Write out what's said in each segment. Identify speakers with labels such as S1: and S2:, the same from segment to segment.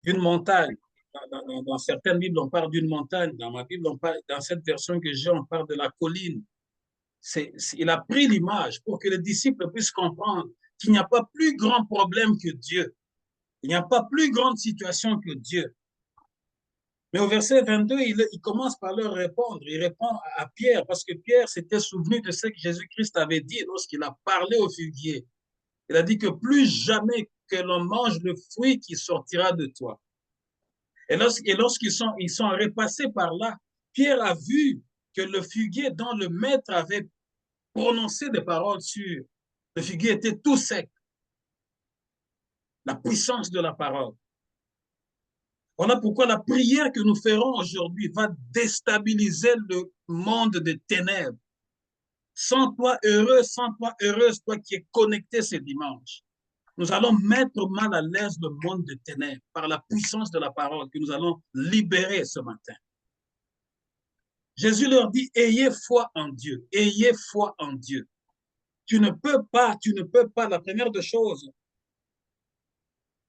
S1: d'une montagne. Dans certaines Bibles, on parle d'une montagne. Dans ma Bible, dans cette version que j'ai, on parle de la colline. Il a pris l'image pour que les disciples puissent comprendre qu'il n'y a pas plus grand problème que Dieu. Il n'y a pas plus grande situation que Dieu. Mais au verset 22, il commence par leur répondre. Il répond à Pierre, parce que Pierre s'était souvenu de ce que Jésus-Christ avait dit lorsqu'il a parlé au figuier. Il a dit que plus jamais que l'on mange le fruit qui sortira de toi. Et lorsqu'ils sont repassés par là, Pierre a vu que le figuier dont le maître avait prononcé des paroles sur, le figuier était tout sec. La puissance de la parole. Voilà pourquoi la prière que nous ferons aujourd'hui va déstabiliser le monde des ténèbres. Sens-toi heureux, sens-toi heureuse, toi qui es connecté ce dimanche. Nous allons mettre mal à l'aise le monde des ténèbres par la puissance de la parole que nous allons libérer ce matin. Jésus leur dit, ayez foi en Dieu, ayez foi en Dieu. Tu ne peux pas, la première des choses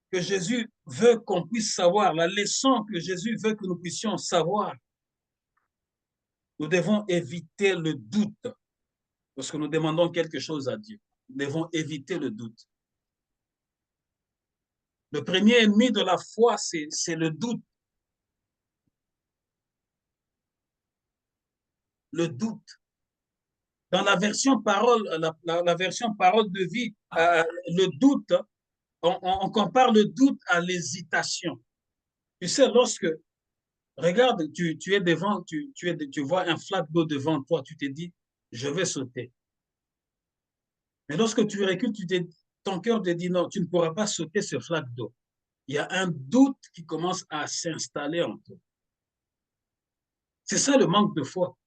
S1: que Jésus veut qu'on puisse savoir, la leçon que Jésus veut que nous puissions savoir, nous devons éviter le doute lorsque nous demandons quelque chose à Dieu. Nous devons éviter le doute. Le premier ennemi de la foi, c'est le doute. Le doute. Dans la version parole, la version parole de vie, le doute, on compare le doute à l'hésitation. Tu sais, lorsque, regarde, tu es devant, tu vois un flaque d'eau devant toi, tu te dis, je vais sauter. Mais lorsque tu recules, ton cœur te dit, non, tu ne pourras pas sauter ce flaque d'eau. Il y a un doute qui commence à s'installer en toi. C'est ça le manque de foi.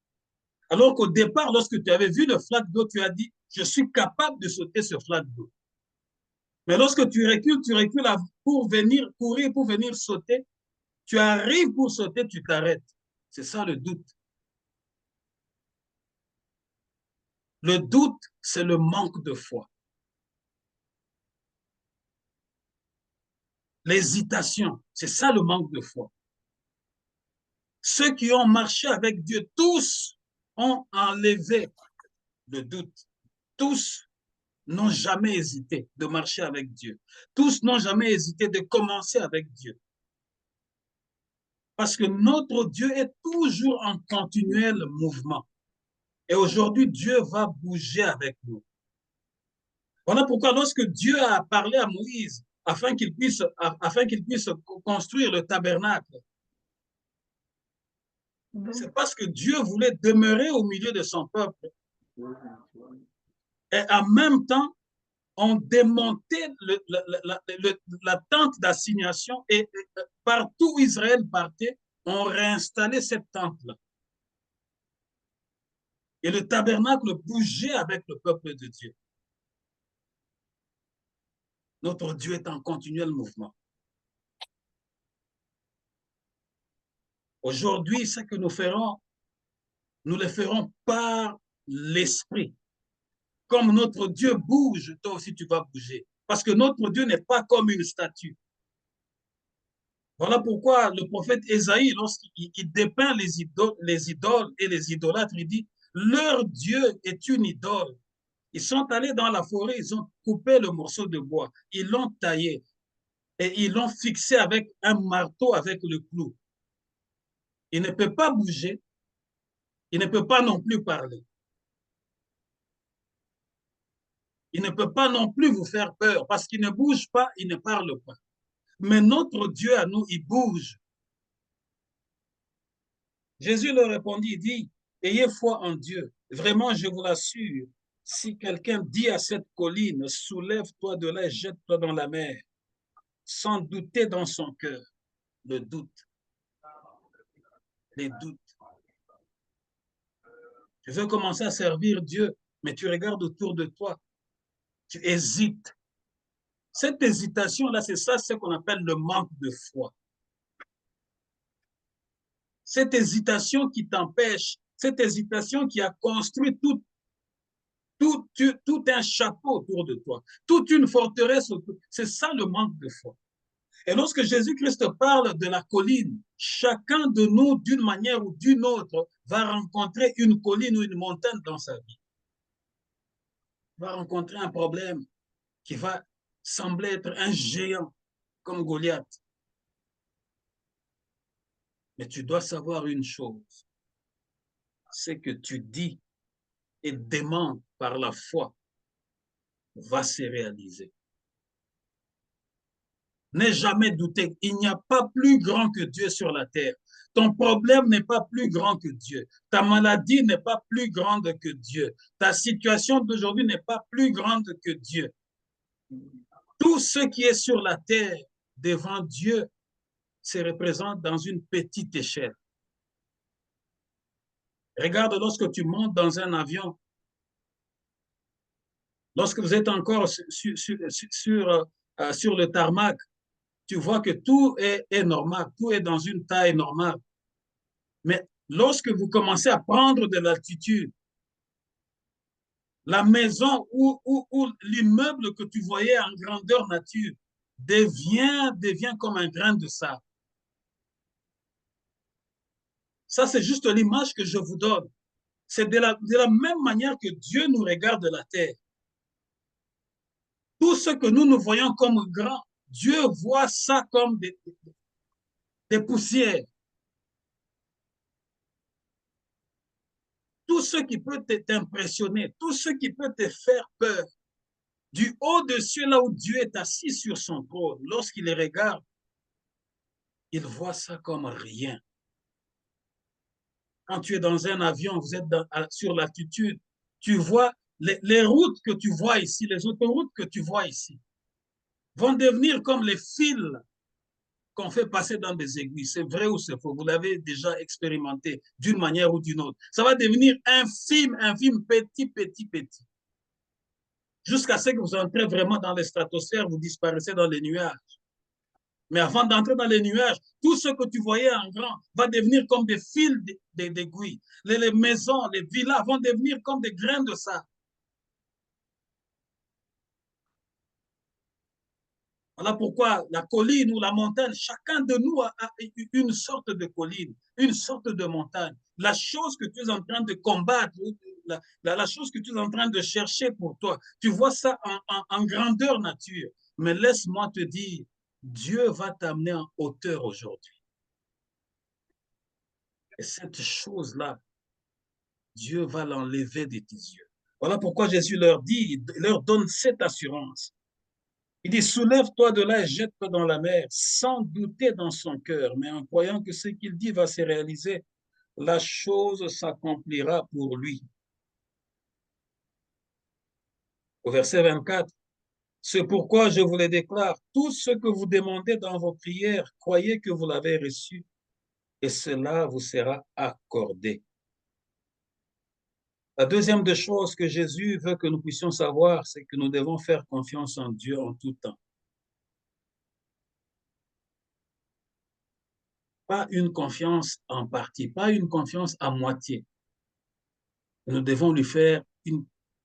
S1: Alors qu'au départ, lorsque tu avais vu le flaque d'eau, tu as dit, je suis capable de sauter ce flaque d'eau. Mais lorsque tu recules pour venir courir, pour venir sauter, tu arrives pour sauter, tu t'arrêtes. C'est ça le doute. Le doute, c'est le manque de foi. L'hésitation, c'est ça le manque de foi. Ceux qui ont marché avec Dieu, tous ont enlevé le doute. Tous n'ont jamais hésité de marcher avec Dieu. Tous n'ont jamais hésité de commencer avec Dieu. Parce que notre Dieu est toujours en continuel mouvement. Et aujourd'hui, Dieu va bouger avec nous. Voilà pourquoi lorsque Dieu a parlé à Moïse afin qu'il puisse construire le tabernacle, c'est parce que Dieu voulait demeurer au milieu de son peuple. Et en même temps, on démontait la tente d'assignation et partout où Israël partait, on réinstallait cette tente-là. Et le tabernacle bougeait avec le peuple de Dieu. Notre Dieu est en continuel mouvement. Aujourd'hui, ce que nous ferons, nous le ferons par l'esprit. Comme notre Dieu bouge, toi aussi tu vas bouger. Parce que notre Dieu n'est pas comme une statue. Voilà pourquoi le prophète Ésaïe, lorsqu'il dépeint les idoles et les idolâtres, il dit, leur Dieu est une idole. Ils sont allés dans la forêt, ils ont coupé le morceau de bois, ils l'ont taillé et ils l'ont fixé avec un marteau avec le clou. Il ne peut pas bouger, il ne peut pas non plus parler. Il ne peut pas non plus vous faire peur parce qu'il ne bouge pas, il ne parle pas. Mais notre Dieu à nous, il bouge. Jésus leur répondit, il dit, ayez foi en Dieu. Vraiment, je vous l'assure, si quelqu'un dit à cette colline, soulève-toi de là et jette-toi dans la mer, sans douter dans son cœur, le doute, les doutes. Tu veux commencer à servir Dieu, mais tu regardes autour de toi, tu hésites. Cette hésitation-là, c'est ça, ce qu'on appelle le manque de foi. Cette hésitation qui t'empêche, cette hésitation qui a construit tout un chapeau autour de toi, toute une forteresse autour. C'est ça le manque de foi. Et lorsque Jésus-Christ parle de la colline, chacun de nous, d'une manière ou d'une autre, va rencontrer une colline ou une montagne dans sa vie. Il va rencontrer un problème qui va sembler être un géant comme Goliath. Mais tu dois savoir une chose, c'est que tu dis et demandes par la foi va se réaliser. N'aie jamais douté, il n'y a pas plus grand que Dieu sur la terre. Ton problème n'est pas plus grand que Dieu. Ta maladie n'est pas plus grande que Dieu. Ta situation d'aujourd'hui n'est pas plus grande que Dieu. Tout ce qui est sur la terre devant Dieu se représente dans une petite échelle. Regarde lorsque tu montes dans un avion, lorsque vous êtes encore sur le tarmac, tu vois que tout est normal, tout est dans une taille normale. Mais lorsque vous commencez à prendre de l'altitude, la maison ou l'immeuble que tu voyais en grandeur nature devient comme un grain de sable. Ça, c'est juste l'image que je vous donne. C'est de la même manière que Dieu nous regarde de la terre. Tout ce que nous voyons comme grand, Dieu voit ça comme des poussières. Tout ce qui peut t'impressionner, tout ce qui peut te faire peur, du haut de cieux, là où Dieu est assis sur son trône, lorsqu'il les regarde, il voit ça comme rien. Quand tu es dans un avion, vous êtes sur l'altitude, tu vois les routes que tu vois ici, les autoroutes que tu vois ici, vont devenir comme les fils qu'on fait passer dans des aiguilles. C'est vrai ou c'est faux? Vous l'avez déjà expérimenté d'une manière ou d'une autre. Ça va devenir infime, petit, petit, petit. Jusqu'à ce que vous entrez vraiment dans les stratosphères, vous disparaissez dans les nuages. Mais avant d'entrer dans les nuages, tout ce que tu voyais en grand va devenir comme des fils d'aiguilles. Les maisons, les villas vont devenir comme des grains de sable. Voilà pourquoi la colline ou la montagne, chacun de nous a une sorte de colline, une sorte de montagne. La chose que tu es en train de combattre, la chose que tu es en train de chercher pour toi, tu vois ça en grandeur nature. Mais laisse-moi te dire, Dieu va t'amener en hauteur aujourd'hui. Et cette chose-là, Dieu va l'enlever de tes yeux. Voilà pourquoi Jésus leur dit, leur donne cette assurance. Il dit, soulève-toi de là et jette-toi dans la mer, sans douter dans son cœur, mais en croyant que ce qu'il dit va se réaliser, la chose s'accomplira pour lui. Au verset 24, c'est pourquoi je vous le déclare, tout ce que vous demandez dans vos prières, croyez que vous l'avez reçu, et cela vous sera accordé. La deuxième des choses que Jésus veut que nous puissions savoir, c'est que nous devons faire confiance en Dieu en tout temps. Pas une confiance en partie, pas une confiance à moitié. Nous devons lui faire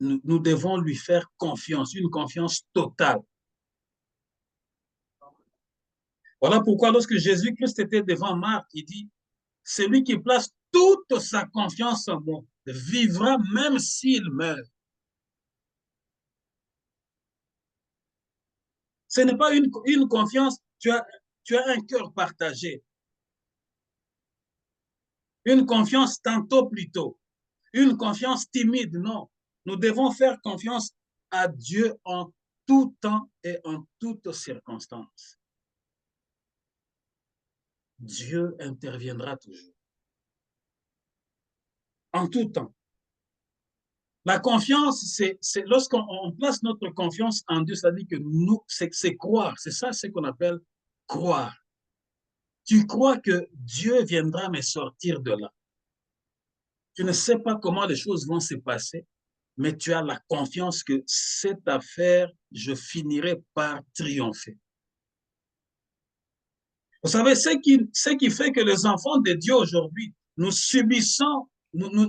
S1: nous devons lui faire confiance, une confiance totale. Voilà pourquoi lorsque Jésus-Christ était devant Marc, il dit, celui qui place toute sa confiance en moi vivra même s'il meurt. Ce n'est pas une confiance, tu as un cœur partagé. Une confiance tantôt plutôt. Une confiance timide, non. Nous devons faire confiance à Dieu en tout temps et en toutes circonstances. Dieu interviendra toujours. En tout temps. La confiance, c'est lorsqu'on place notre confiance en Dieu, ça dit que nous, c'est croire. C'est ça ce qu'on appelle croire. Tu crois que Dieu viendra me sortir de là. Tu ne sais pas comment les choses vont se passer, mais tu as la confiance que cette affaire, je finirai par triompher. Vous savez, ce qui fait que les enfants de Dieu aujourd'hui, nous subissons le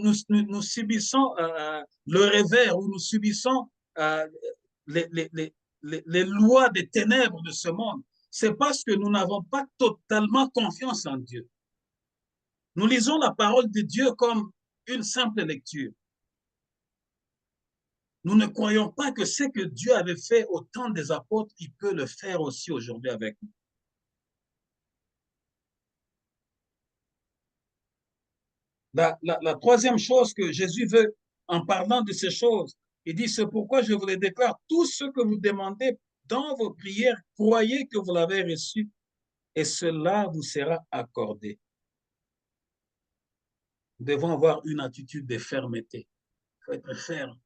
S1: revers ou nous subissons les lois des ténèbres de ce monde. c'est parce que nous n'avons pas totalement confiance en Dieu. Nous lisons la parole de Dieu comme une simple lecture. Nous ne croyons pas que ce que Dieu avait fait au temps des apôtres, il peut le faire aussi aujourd'hui avec nous. La troisième chose que Jésus veut en parlant de ces choses, il dit, c'est pourquoi je vous les déclare, tout ce que vous demandez dans vos prières, croyez que vous l'avez reçu et cela vous sera accordé. Nous devons avoir une attitude de fermeté. Il faut être ferme.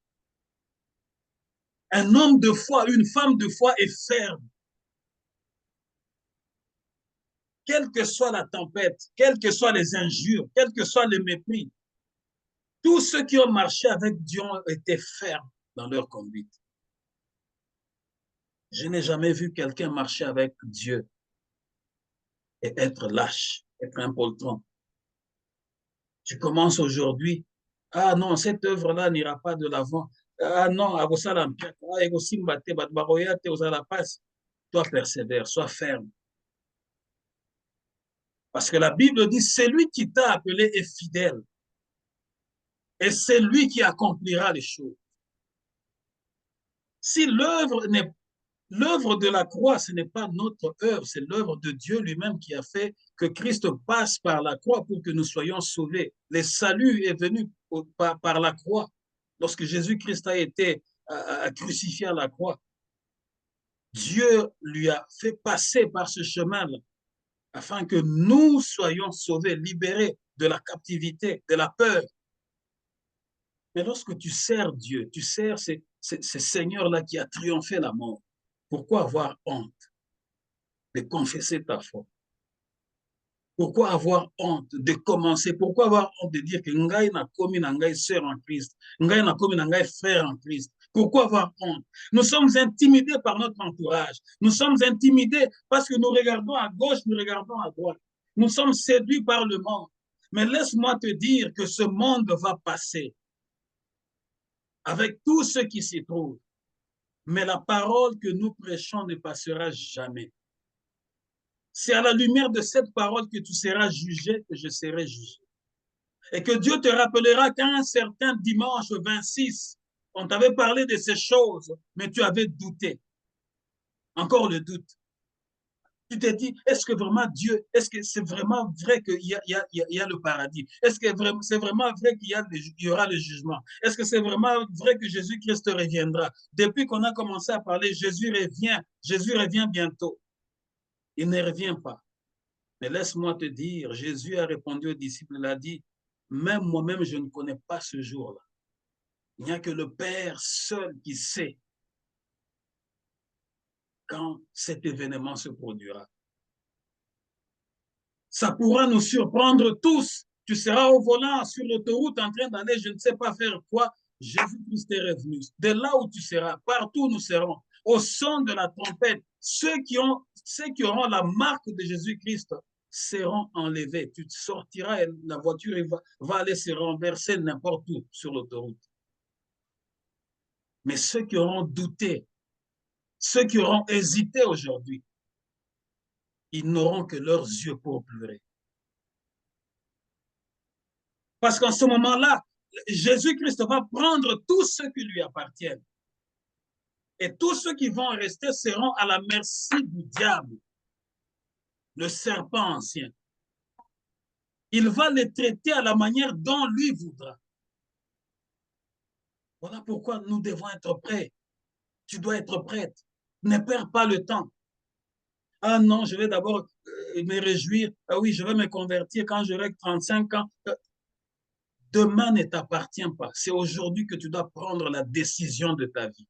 S1: Un homme de foi, une femme de foi est ferme. Quelle que soit la tempête, quelles que soient les injures, quels que soient les mépris, tous ceux qui ont marché avec Dieu ont été fermes dans leur conduite. Je n'ai jamais vu quelqu'un marcher avec Dieu et être lâche, être impoltrant. Tu commences aujourd'hui, ah non, cette œuvre-là n'ira pas de l'avant. Ah non, toi persévère, sois ferme. Parce que la Bible dit, c'est lui qui t'a appelé est fidèle. Et c'est lui qui accomplira les choses. Si l'œuvre de la croix, ce n'est pas notre œuvre, c'est l'œuvre de Dieu lui-même qui a fait que Christ passe par la croix pour que nous soyons sauvés. Le salut est venu par la croix. Lorsque Jésus-Christ a été crucifié à la croix, Dieu lui a fait passer par ce chemin-là afin que nous soyons sauvés, libérés de la captivité, de la peur. Mais lorsque tu sers Dieu, tu sers ce Seigneur-là qui a triomphé la mort, pourquoi avoir honte de confesser ta foi? Pourquoi avoir honte de commencer? Pourquoi avoir honte de dire que ngai na komi na ngai sœur en Christ, ngai na komi na ngai frère en Christ? Pourquoi avoir honte? Nous sommes intimidés par notre entourage. Nous sommes intimidés parce que nous regardons à gauche, nous regardons à droite. Nous sommes séduits par le monde. Mais laisse-moi te dire que ce monde va passer avec tout ce qui s'y trouve. Mais la parole que nous prêchons ne passera jamais. C'est à la lumière de cette parole que tu seras jugé, que je serai jugé. Et que Dieu te rappellera qu'à un certain dimanche 26, on t'avait parlé de ces choses, mais tu avais douté. Encore le doute. Tu t'es dit, est-ce que vraiment Dieu, est-ce que c'est vraiment vrai qu'il y a le paradis? Est-ce que c'est vraiment vrai qu'il y aura le jugement? Est-ce que c'est vraiment vrai que Jésus-Christ reviendra? Depuis qu'on a commencé à parler, Jésus revient bientôt. Il ne revient pas. Mais laisse-moi te dire, Jésus a répondu aux disciples, il a dit, même moi-même, je ne connais pas ce jour-là. Il n'y a que le Père seul qui sait quand cet événement se produira. Ça pourra nous surprendre tous. Tu seras au volant sur l'autoroute en train d'aller, je ne sais pas faire quoi. Jésus-Christ est revenu. De là où tu seras, partout nous serons. Au son de la trompette, ceux qui auront la marque de Jésus-Christ seront enlevés. Tu sortiras et la voiture va aller se renverser n'importe où sur l'autoroute. Mais ceux qui auront douté, ceux qui auront hésité aujourd'hui, ils n'auront que leurs yeux pour pleurer. Parce qu'en ce moment-là, Jésus-Christ va prendre tous ceux qui lui appartiennent. Et tous ceux qui vont rester seront à la merci du diable, le serpent ancien. Il va les traiter à la manière dont lui voudra. Voilà pourquoi nous devons être prêts. Tu dois être prête. Ne perds pas le temps. Ah non, je vais d'abord me réjouir. Ah oui, je vais me convertir quand j'aurai 35 ans. Demain ne t'appartient pas. C'est aujourd'hui que tu dois prendre la décision de ta vie.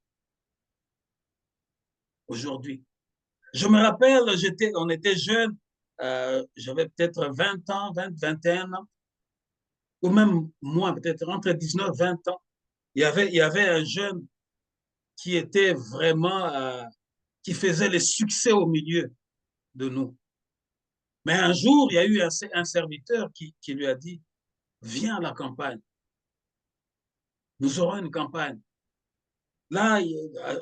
S1: Aujourd'hui. Je me rappelle, on était jeunes, j'avais peut-être 20 ans, 21 ans, ou même moins, peut-être entre 19 et 20 ans. Il y avait un jeune qui était vraiment, qui faisait les succès au milieu de nous. Mais un jour, il y a eu un serviteur qui lui a dit, viens à la campagne. Nous aurons une campagne. Là,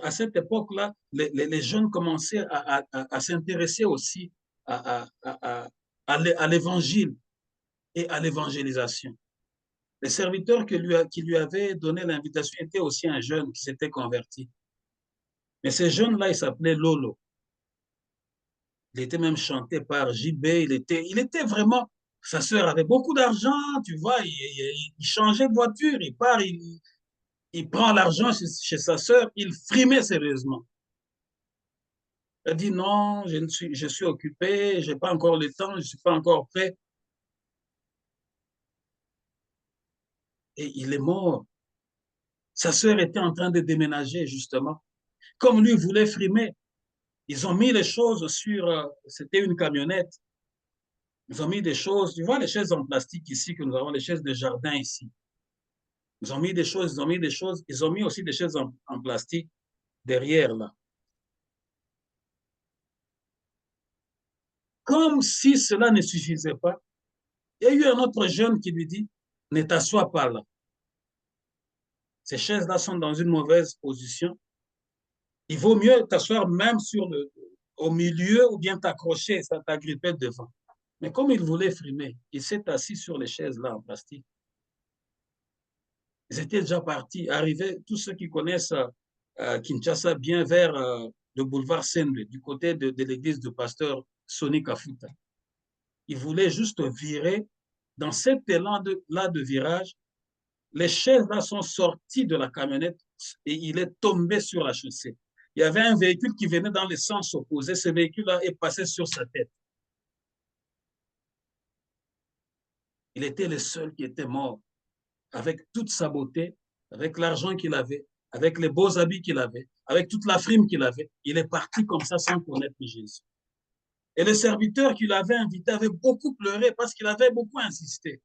S1: à cette époque-là, les jeunes commençaient à s'intéresser aussi à l'évangile et à l'évangélisation. Le serviteur qui lui avait donné l'invitation était aussi un jeune qui s'était converti. Mais ce jeune-là, il s'appelait Lolo. Il était même chanté par JB. Il était vraiment. Sa sœur avait beaucoup d'argent, tu vois. Il changeait de voiture, il part, il prend l'argent chez sa sœur, il frimait sérieusement. Elle dit non, je suis occupé, je n'ai pas encore le temps, je ne suis pas encore prêt. Et il est mort. Sa sœur était en train de déménager, justement. Comme lui voulait frimer, ils ont mis les choses sur, c'était une camionnette. Ils ont mis des choses, tu vois les chaises en plastique ici, que nous avons les chaises de jardin ici. Ils ont mis des choses, ils ont mis des choses, ils ont mis aussi des chaises en plastique derrière là. Comme si cela ne suffisait pas, il y a eu un autre jeune qui lui dit, ne t'assois pas là. Ces chaises-là sont dans une mauvaise position. Il vaut mieux t'asseoir même au milieu ou bien t'accrocher, ça t'agripper devant. Mais comme il voulait frimer, il s'est assis sur les chaises-là en plastique. Ils étaient déjà partis, arrivés, tous ceux qui connaissent Kinshasa, bien vers le boulevard Sendwe, du côté de l'église du pasteur Sonny Kafuta. Ils voulaient juste virer. Dans cet élan-là de virage, les chaises-là sont sorties de la camionnette et il est tombé sur la chaussée. Il y avait un véhicule qui venait dans le sens opposé. Ce véhicule-là est passé sur sa tête. Il était le seul qui était mort avec toute sa beauté, avec l'argent qu'il avait, avec les beaux habits qu'il avait, avec toute la frime qu'il avait. Il est parti comme ça sans connaître Jésus. Et le serviteur qui l'avait invité avait beaucoup pleuré parce qu'il avait beaucoup insisté.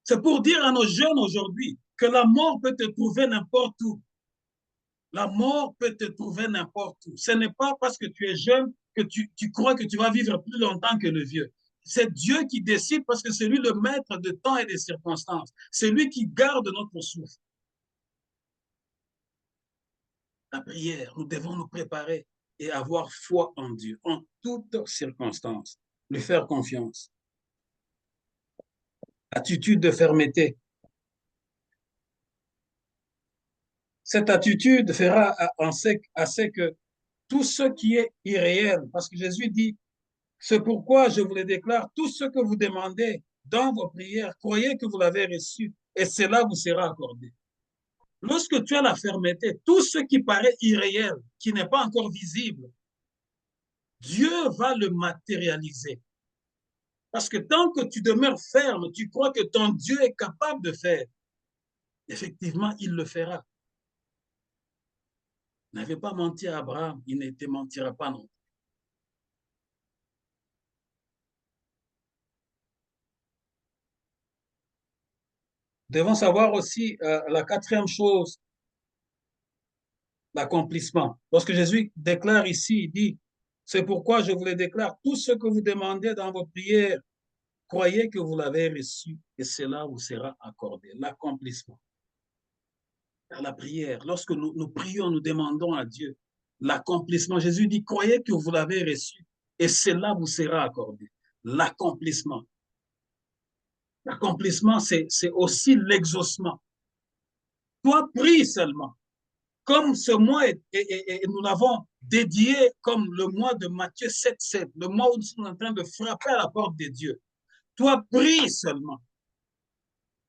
S1: C'est pour dire à nos jeunes aujourd'hui que la mort peut te trouver n'importe où. La mort peut te trouver n'importe où. Ce n'est pas parce que tu es jeune que tu crois que tu vas vivre plus longtemps que le vieux. C'est Dieu qui décide parce que c'est lui le maître de temps et des circonstances. C'est lui qui garde notre souffle. La prière, nous devons nous préparer et avoir foi en Dieu en toutes circonstances. Lui faire confiance. Attitude de fermeté. Cette attitude fera assez que tout ce qui est irréel, parce que Jésus dit, c'est pourquoi je vous le déclare, tout ce que vous demandez dans vos prières, croyez que vous l'avez reçu et cela vous sera accordé. Lorsque tu as la fermeté, tout ce qui paraît irréel, qui n'est pas encore visible, Dieu va le matérialiser. Parce que tant que tu demeures ferme, tu crois que ton Dieu est capable de faire. Effectivement, il le fera. Il n'avait pas menti à Abraham, il ne te mentira pas non. Nous devons savoir aussi la quatrième chose, l'accomplissement. Lorsque Jésus déclare ici, il dit, c'est pourquoi je vous le déclare, tout ce que vous demandez dans vos prières, croyez que vous l'avez reçu et cela vous sera accordé. L'accomplissement. Dans la prière, lorsque nous prions, nous demandons à Dieu l'accomplissement. Jésus dit, croyez que vous l'avez reçu et cela vous sera accordé. L'accomplissement. L'accomplissement, c'est aussi l'exaucement. Toi, prie seulement. Comme ce mois, nous l'avons dédié comme le mois de Matthieu 7,7, le mois où nous sommes en train de frapper à la porte de Dieu. Toi, prie seulement.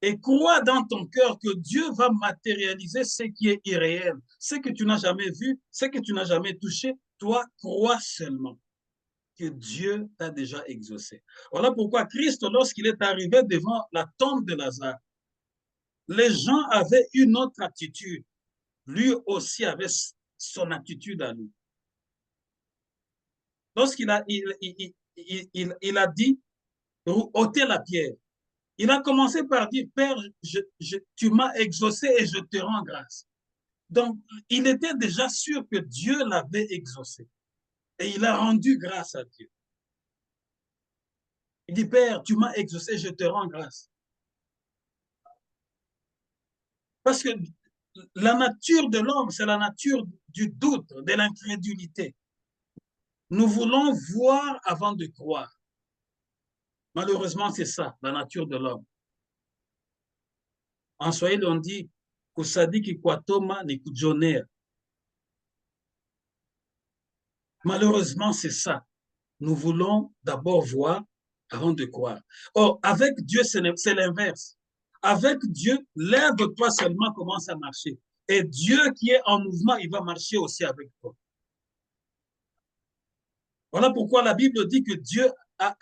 S1: Et crois dans ton cœur que Dieu va matérialiser ce qui est irréel, ce que tu n'as jamais vu, ce que tu n'as jamais touché. Toi, crois seulement que Dieu t'a déjà exaucé. Voilà pourquoi Christ, lorsqu'il est arrivé devant la tombe de Lazare, les gens avaient une autre attitude. Lui aussi avait son attitude à lui. Lorsqu'il a, il a dit, ôtez la pierre, il a commencé par dire, Père, tu m'as exaucé et je te rends grâce. Donc, il était déjà sûr que Dieu l'avait exaucé. Et il a rendu grâce à Dieu. Il dit, Père, tu m'as exaucé, je te rends grâce. Parce que la nature de l'homme, c'est la nature du doute, de l'incrédulité. Nous voulons voir avant de croire. Malheureusement, c'est ça, la nature de l'homme. En Swahili, on dit kusadiki kwatoma ni kujonea. Malheureusement, c'est ça. Nous voulons d'abord voir avant de croire. Or, avec Dieu, c'est l'inverse. Avec Dieu, l'air de toi seulement commence à marcher. Et Dieu qui est en mouvement, il va marcher aussi avec toi. Voilà pourquoi la Bible dit que Dieu a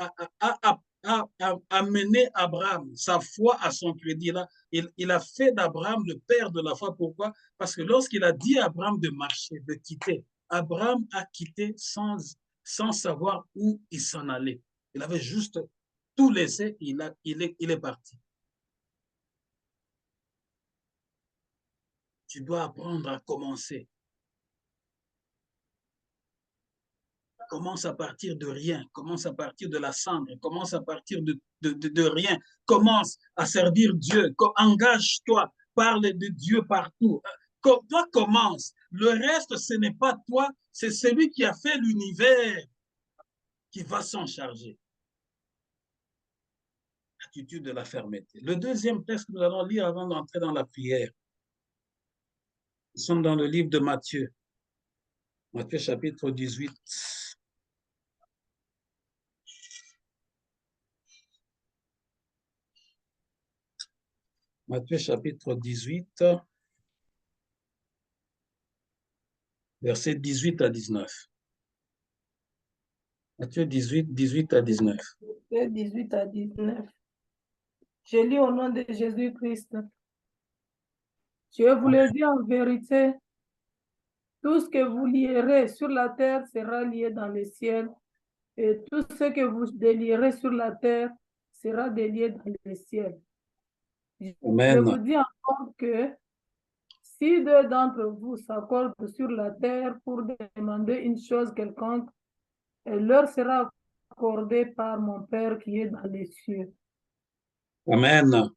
S1: amené Abraham, sa foi à son crédit. Là, il a fait d'Abraham le père de la foi. Pourquoi? Parce que lorsqu'il a dit à Abraham de marcher, de quitter, Abraham a quitté sans savoir où il s'en allait. Il avait juste tout laissé, il est parti. Tu dois apprendre à commencer. Commence à partir de rien, commence à partir de la cendre, commence à partir de rien, commence à servir Dieu, engage-toi, parle de Dieu partout. Toi, commence. Le reste, ce n'est pas toi, c'est celui qui a fait l'univers qui va s'en charger. Attitude de la fermeté. Le deuxième texte que nous allons lire avant d'entrer dans la prière, nous sommes dans le livre de Matthieu, Matthieu chapitre 18. Matthieu chapitre 18, versets 18 à 19. Matthieu 18, 18 à 19.
S2: Verset 18 à 19. Je lis au nom de Jésus-Christ. Je vous le dis en vérité, tout ce que vous lierez sur la terre sera lié dans le ciel, et tout ce que vous délierez sur la terre sera délié dans le ciel.
S1: Amen.
S2: Je vous dis encore que si deux d'entre vous s'accordent sur la terre pour demander une chose quelconque, elle leur sera accordée par mon Père qui est dans les cieux.
S1: Amen.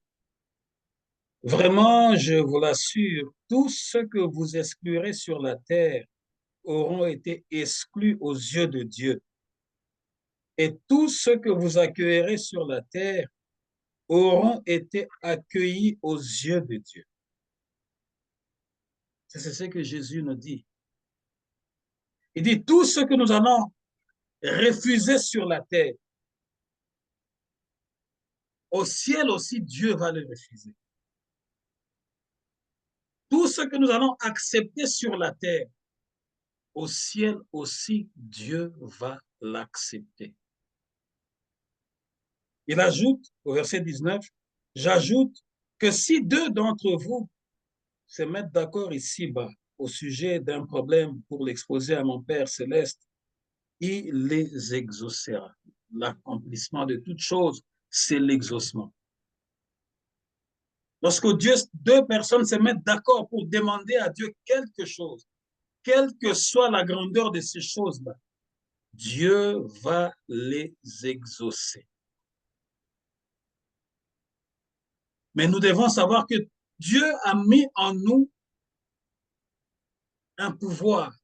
S1: Vraiment, je vous l'assure, tous ceux que vous exclurez sur la terre auront été exclus aux yeux de Dieu. Et tous ceux que vous accueillerez sur la terre auront été accueillis aux yeux de Dieu. C'est ce que Jésus nous dit. Il dit, tout ce que nous allons refuser sur la terre, au ciel aussi, Dieu va le refuser. Tout ce que nous allons accepter sur la terre, au ciel aussi, Dieu va l'accepter. Il ajoute, au verset 19, j'ajoute que si deux d'entre vous se mettent d'accord ici-bas au sujet d'un problème pour l'exposer à mon Père céleste, il les exaucera. L'accomplissement de toutes choses, c'est l'exaucement. Lorsque deux personnes se mettent d'accord pour demander à Dieu quelque chose, quelle que soit la grandeur de ces choses-là, Dieu va les exaucer. Mais nous devons savoir que Dieu a mis en nous un pouvoir,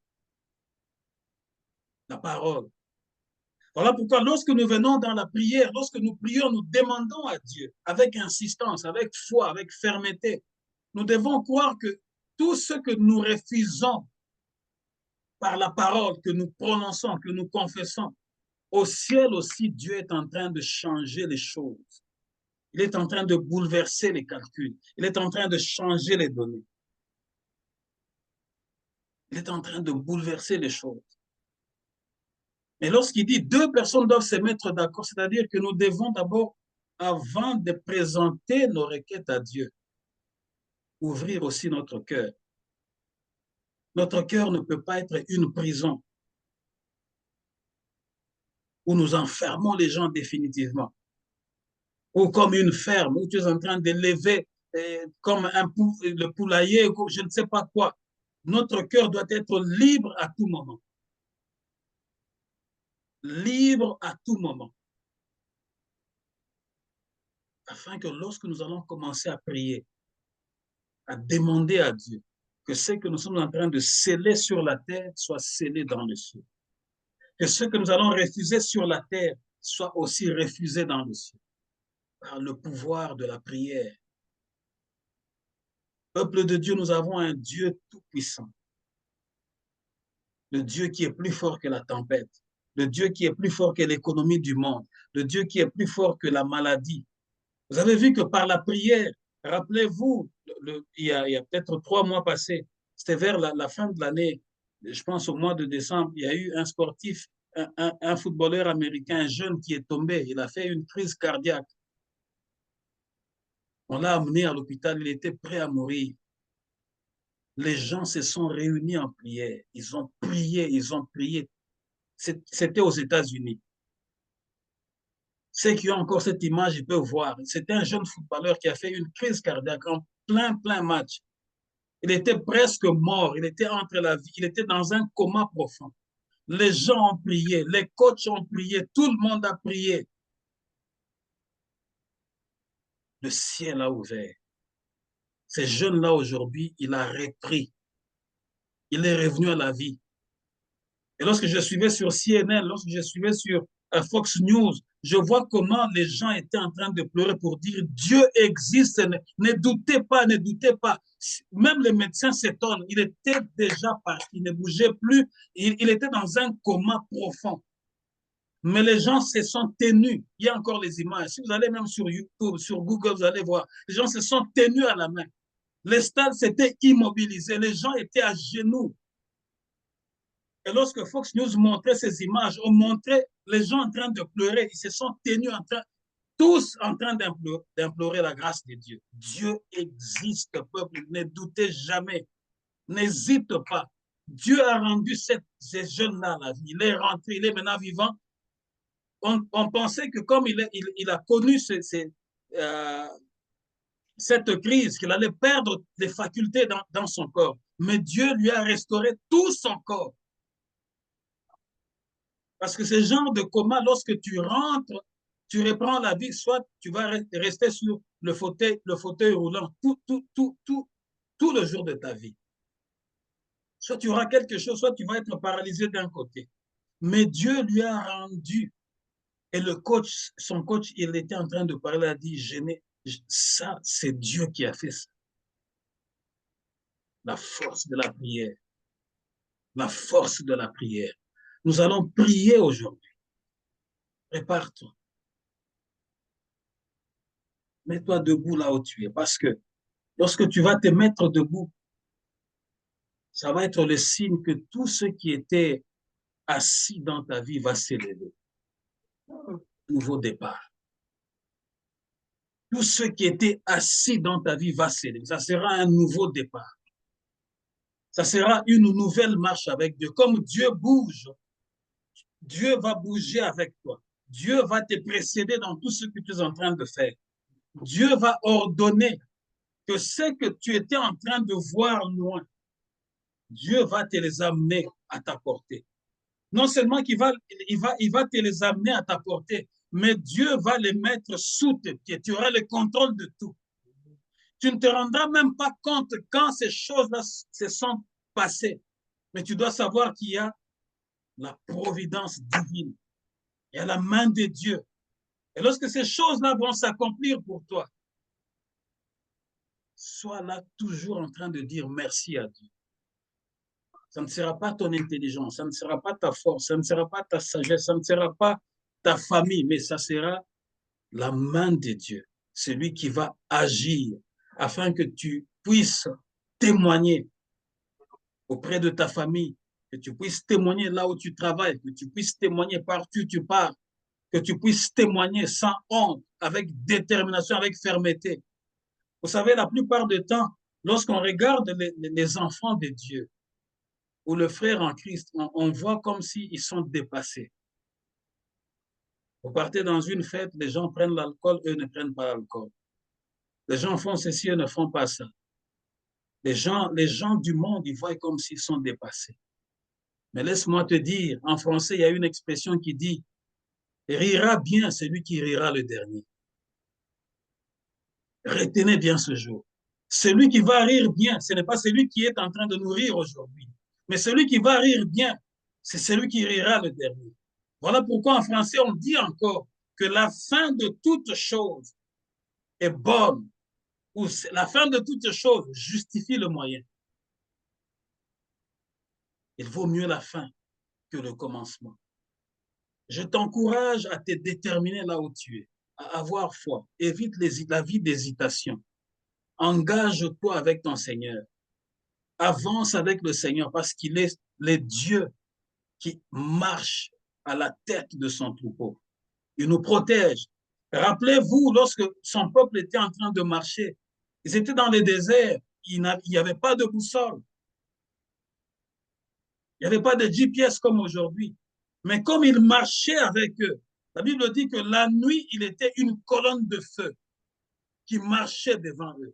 S1: la parole. Voilà pourquoi lorsque nous venons dans la prière, lorsque nous prions, nous demandons à Dieu avec insistance, avec foi, avec fermeté. Nous devons croire que tout ce que nous refusons par la parole que nous prononçons, que nous confessons, au ciel aussi, Dieu est en train de changer les choses. Il est en train de bouleverser les calculs. Il est en train de changer les données. Il est en train de bouleverser les choses. Mais lorsqu'il dit deux personnes doivent se mettre d'accord, c'est-à-dire que nous devons d'abord, avant de présenter nos requêtes à Dieu, ouvrir aussi notre cœur. Notre cœur ne peut pas être une prison où nous enfermons les gens définitivement, ou comme une ferme où tu es en train d'élever comme le poulailler, ou je ne sais pas quoi. Notre cœur doit être libre à tout moment. Libre à tout moment. Afin que lorsque nous allons commencer à prier, à demander à Dieu que ce que nous sommes en train de sceller sur la terre soit scellé dans le ciel. Que ce que nous allons refuser sur la terre soit aussi refusé dans le ciel. Par le pouvoir de la prière. Peuple de Dieu, nous avons un Dieu tout-puissant. Le Dieu qui est plus fort que la tempête. Le Dieu qui est plus fort que l'économie du monde. Le Dieu qui est plus fort que la maladie. Vous avez vu que par la prière, rappelez-vous, il y a peut-être 3 mois passés, c'était vers la fin de l'année, je pense au mois de décembre, il y a eu un sportif, un footballeur américain, un jeune qui est tombé. Il a fait une crise cardiaque. On l'a amené à l'hôpital, il était prêt à mourir. Les gens se sont réunis en prière. Ils ont prié, ils ont prié. C'était aux États-Unis. Ceux qui ont encore cette image, ils peuvent voir. C'était un jeune footballeur qui a fait une crise cardiaque en plein match. Il était presque mort. Il était entre la vie. Il était dans un coma profond. Les gens ont prié. Les coachs ont prié. Tout le monde a prié. Le ciel a ouvert. Ces jeunes-là, aujourd'hui, il a repris. Il est revenu à la vie. Et lorsque je suivais sur CNN, lorsque je suivais sur Fox News, je vois comment les gens étaient en train de pleurer pour dire Dieu existe, ne doutez pas, ne doutez pas. Même les médecins s'étonnent, il était déjà parti, il ne bougeait plus, il était dans un coma profond. Mais les gens se sont tenus, il y a encore les images, si vous allez même sur YouTube, sur Google, vous allez voir, les gens se sont tenus à la main. Les stades s'étaient immobilisés, les gens étaient à genoux. Et lorsque Fox News montrait ces images, on montrait les gens en train de pleurer. Ils se sont tenus tous en train d'implorer la grâce de Dieu. Dieu existe, peuple. Ne doutez jamais. N'hésite pas. Dieu a rendu ces jeunes-là la vie. Il est rentré, il est maintenant vivant. On pensait que comme il a connu cette crise, qu'il allait perdre des facultés dans son corps. Mais Dieu lui a restauré tout son corps. Parce que ce genre de coma, lorsque tu rentres, tu reprends la vie, soit tu vas rester sur le fauteuil roulant tout le jour de ta vie. Soit tu auras quelque chose, soit tu vas être paralysé d'un côté. Mais Dieu lui a rendu. Et le coach, son coach, il était en train de parler, il a dit, ça, c'est Dieu qui a fait ça. La force de la prière. La force de la prière. Nous allons prier aujourd'hui. Prépare-toi. Mets-toi debout là où tu es. Parce que lorsque tu vas te mettre debout, ça va être le signe que tout ce qui était assis dans ta vie va s'élever. Nouveau départ. Tout ce qui était assis dans ta vie va s'élever. Ça sera un nouveau départ. Ça sera une nouvelle marche avec Dieu. Comme Dieu bouge, Dieu va bouger avec toi. Dieu va te précéder dans tout ce que tu es en train de faire. Dieu va ordonner que ce que tu étais en train de voir loin, Dieu va te les amener à ta portée. Non seulement il va te les amener à ta portée, mais Dieu va les mettre sous tes pieds. Tu auras le contrôle de tout. Tu ne te rendras même pas compte quand ces choses-là se sont passées. Mais tu dois savoir qu'il y a la providence divine. Il y a la main de Dieu. Et lorsque ces choses-là vont s'accomplir pour toi, sois là toujours en train de dire merci à Dieu. Ça ne sera pas ton intelligence, ça ne sera pas ta force, ça ne sera pas ta sagesse, ça ne sera pas ta famille, mais ça sera la main de Dieu, celui qui va agir afin que tu puisses témoigner auprès de ta famille, que tu puisses témoigner là où tu travailles, que tu puisses témoigner partout où tu pars, que tu puisses témoigner sans honte, avec détermination, avec fermeté. Vous savez, la plupart du temps, lorsqu'on regarde les enfants de Dieu, ou le frère en Christ, on voit comme s'ils sont dépassés. Vous partez dans une fête, les gens prennent l'alcool, eux ne prennent pas l'alcool. Les gens font ceci, eux ne font pas ça. Les gens du monde, ils voient comme s'ils sont dépassés. Mais laisse-moi te dire, en français, il y a une expression qui dit « Rira bien celui qui rira le dernier ». Retenez bien ce jour. Celui qui va rire bien, ce n'est pas celui qui est en train de nous rire aujourd'hui, mais celui qui va rire bien, c'est celui qui rira le dernier. Voilà pourquoi en français, on dit encore que la fin de toute chose est bonne, ou la fin de toute chose justifie le moyen. Il vaut mieux la fin que le commencement. Je t'encourage à te déterminer là où tu es, à avoir foi. Évite la vie d'hésitation. Engage-toi avec ton Seigneur. Avance avec le Seigneur parce qu'il est le Dieu qui marche à la tête de son troupeau. Il nous protège. Rappelez-vous, lorsque son peuple était en train de marcher, ils étaient dans le désert, il n'y avait pas de boussole. Il n'y avait pas de GPS comme aujourd'hui. Mais comme il marchait avec eux, la Bible dit que la nuit, il était une colonne de feu qui marchait devant eux.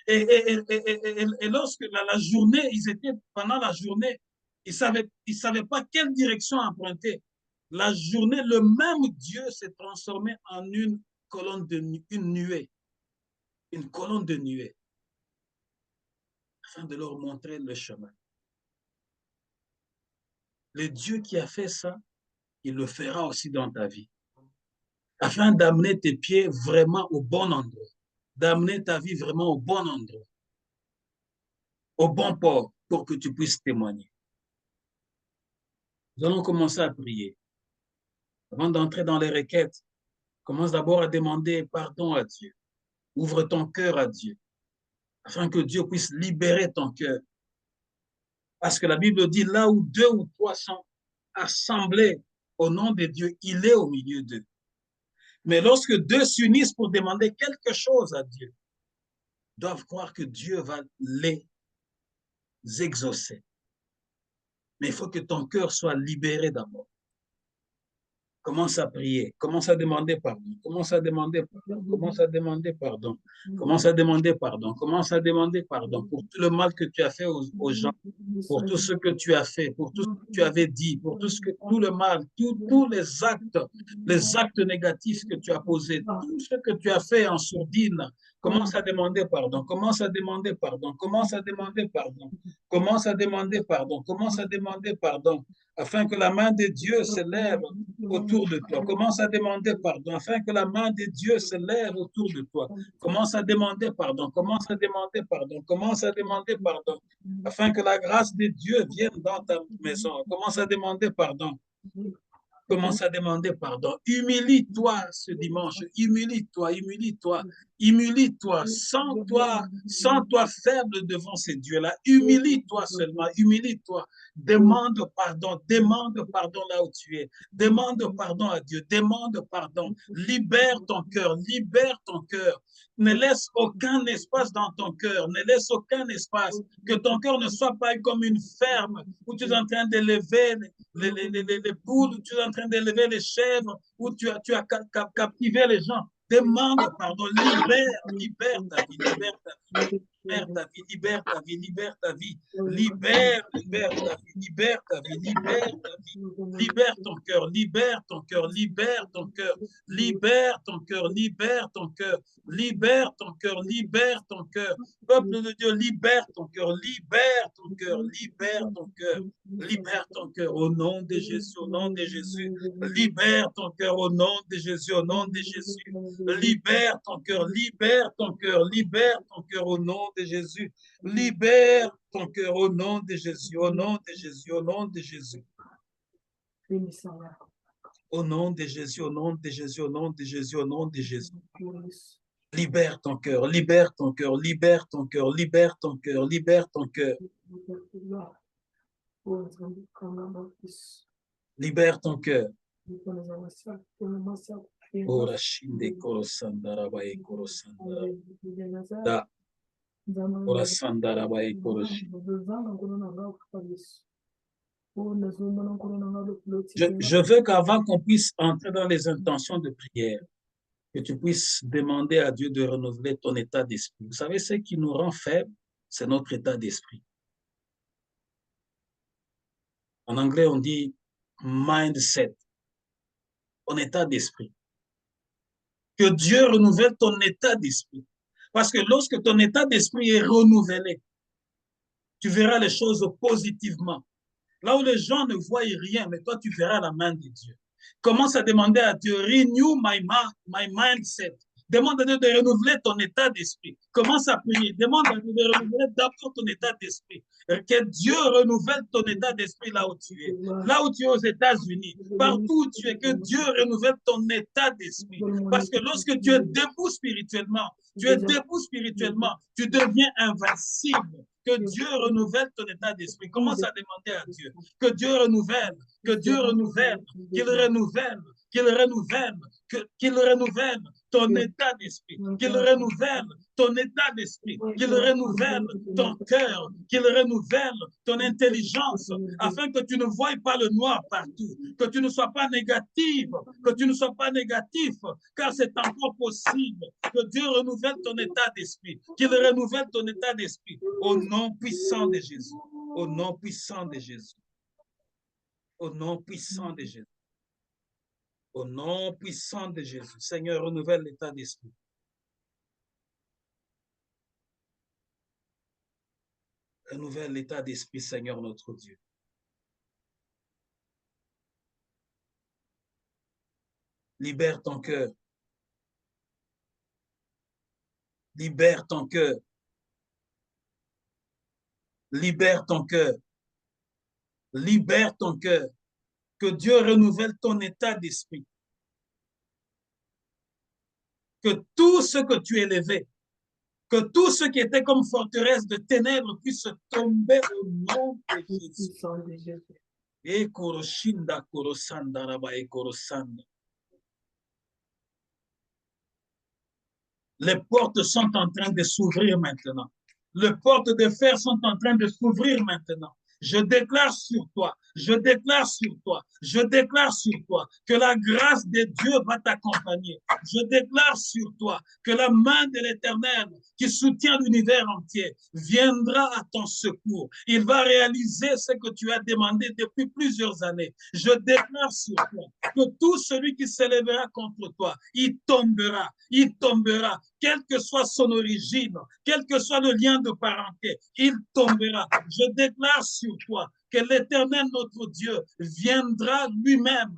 S1: Et lorsque la journée, ils étaient pendant la journée, ils ne savaient pas quelle direction emprunter. La journée, le même Dieu s'est transformé en une colonne une nuée, une colonne de nuée, afin de leur montrer le chemin. Le Dieu qui a fait ça, il le fera aussi dans ta vie, afin d'amener tes pieds vraiment au bon endroit, d'amener ta vie vraiment au bon endroit, au bon port, pour que tu puisses témoigner. Nous allons commencer à prier. Avant d'entrer dans les requêtes, commence d'abord à demander pardon à Dieu. Ouvre ton cœur à Dieu, afin que Dieu puisse libérer ton cœur. Parce que la Bible dit, là où 2 ou 3 sont assemblés au nom de Dieu, il est au milieu d'eux. Mais lorsque 2 s'unissent pour demander quelque chose à Dieu, ils doivent croire que Dieu va les exaucer. Mais il faut que ton cœur soit libéré d'abord. Commence à prier, commence à demander pardon, commence à demander pardon, commence à demander pardon, commence à demander pardon, commence à demander pardon pour tout le mal que tu as fait aux gens, pour tout ce que tu as fait, pour tout ce que tu avais dit, pour tout le mal, tous les actes négatifs que tu as posés, tout ce que tu as fait en sourdine. Commence à demander pardon, commence à demander pardon, commence à demander pardon, commence à demander pardon, commence à demander pardon, afin que la main de Dieu se lève autour de toi. Commence à demander pardon, afin que la main de Dieu se lève autour de toi. Commence à demander pardon, commence à demander pardon, commence à demander pardon, afin que la grâce de Dieu vienne dans ta maison. Commence à demander pardon. Commence à demander pardon. Humilie-toi ce dimanche. Humilie-toi, humilie-toi, humilie-toi. Sens-toi faible devant ces dieux-là. Humilie-toi seulement, humilie-toi. Demande pardon là où tu es. Demande pardon à Dieu, demande pardon. Libère ton cœur, libère ton cœur. Ne laisse aucun espace dans ton cœur, ne laisse aucun espace. Que ton cœur ne soit pas comme une ferme où tu es en train d'élever les poules, où tu es en train d'élever les chèvres, où tu as captivé les gens. Demande pardon, libère ta vie, libère ta vie. Libère ta vie, libère ta vie, libère ta vie, libère ta vie, libère ta vie, libère ta vie, libère ton cœur, libère ton cœur, libère ton cœur, libère ton cœur, libère ton cœur, libère ton cœur, libère ton cœur. Peuple de Dieu, libère ton cœur, libère ton cœur, libère ton cœur, libère ton cœur au nom de Jésus, au nom de Jésus. Libère ton cœur au nom de Jésus, au nom de Jésus. Libère ton cœur, libère ton cœur, libère ton cœur au nom de Jésus. Libère ton cœur au nom de Jésus, au nom de Jésus, au nom de Jésus. Au nom de Jésus, au nom de Jésus, au nom de Jésus, au nom de Jésus. Libère ton cœur, libère ton cœur, libère ton cœur, libère ton cœur, libère ton cœur. Libère ton cœur. Ora shinde koro sandara bae koro sandara. Da. Ora sandara bae koro shi. Je veux qu'avant qu'on puisse entrer dans les intentions de prière, que tu puisses demander à Dieu de renouveler ton état d'esprit. Vous savez, ce qui nous rend faibles, c'est notre état d'esprit. En anglais, on dit mindset, ton état d'esprit. Que Dieu renouvelle ton état d'esprit. Parce que lorsque ton état d'esprit est renouvelé, tu verras les choses positivement. Là où les gens ne voient rien, mais toi, tu verras la main de Dieu. Commence à demander à Dieu, renew my mindset. Demande à Dieu de renouveler ton état d'esprit. Commence à prier. Demande à Dieu de renouveler d'abord ton état d'esprit. Que Dieu renouvelle ton état d'esprit là où tu es. Là où tu es aux États-Unis, partout où tu es, que Dieu renouvelle ton état d'esprit. Parce que lorsque tu es debout spirituellement, tu deviens invincible. Que Dieu renouvelle ton état d'esprit. Commence à demander à Dieu que Dieu renouvelle, qu'il renouvelle, qu'il renouvelle ton état d'esprit, qu'il renouvelle ton état d'esprit, qu'il renouvelle ton cœur, qu'il renouvelle ton intelligence, afin que tu ne voies pas le noir partout, que tu ne sois pas négatif, car c'est encore possible que Dieu renouvelle ton état d'esprit, qu'il renouvelle ton état d'esprit, au nom puissant de Jésus, au nom puissant de Jésus. Au nom puissant de Jésus. Au nom puissant de Jésus. Seigneur, renouvelle l'état d'esprit. Renouvelle l'état d'esprit, Seigneur notre Dieu. Libère ton cœur. Libère ton cœur. Libère ton cœur. Libère ton cœur. Que Dieu renouvelle ton état d'esprit. Que tout ce que tu es élevé, que tout ce qui était comme forteresse de ténèbres puisse tomber au nom de Jésus. Et koroshinda korosanda raba et korosanda. Les portes sont en train de s'ouvrir maintenant. Les portes de fer sont en train de s'ouvrir maintenant. Je déclare sur toi, je déclare sur toi, je déclare sur toi que la grâce de Dieu va t'accompagner. Je déclare sur toi que la main de l'Éternel qui soutient l'univers entier viendra à ton secours. Il va réaliser ce que tu as demandé depuis plusieurs années. Je déclare sur toi que tout celui qui s'élèvera contre toi, il tombera, quelle que soit son origine, quel que soit le lien de parenté, il tombera. Je déclare sur toi que l'Éternel, notre Dieu, viendra lui-même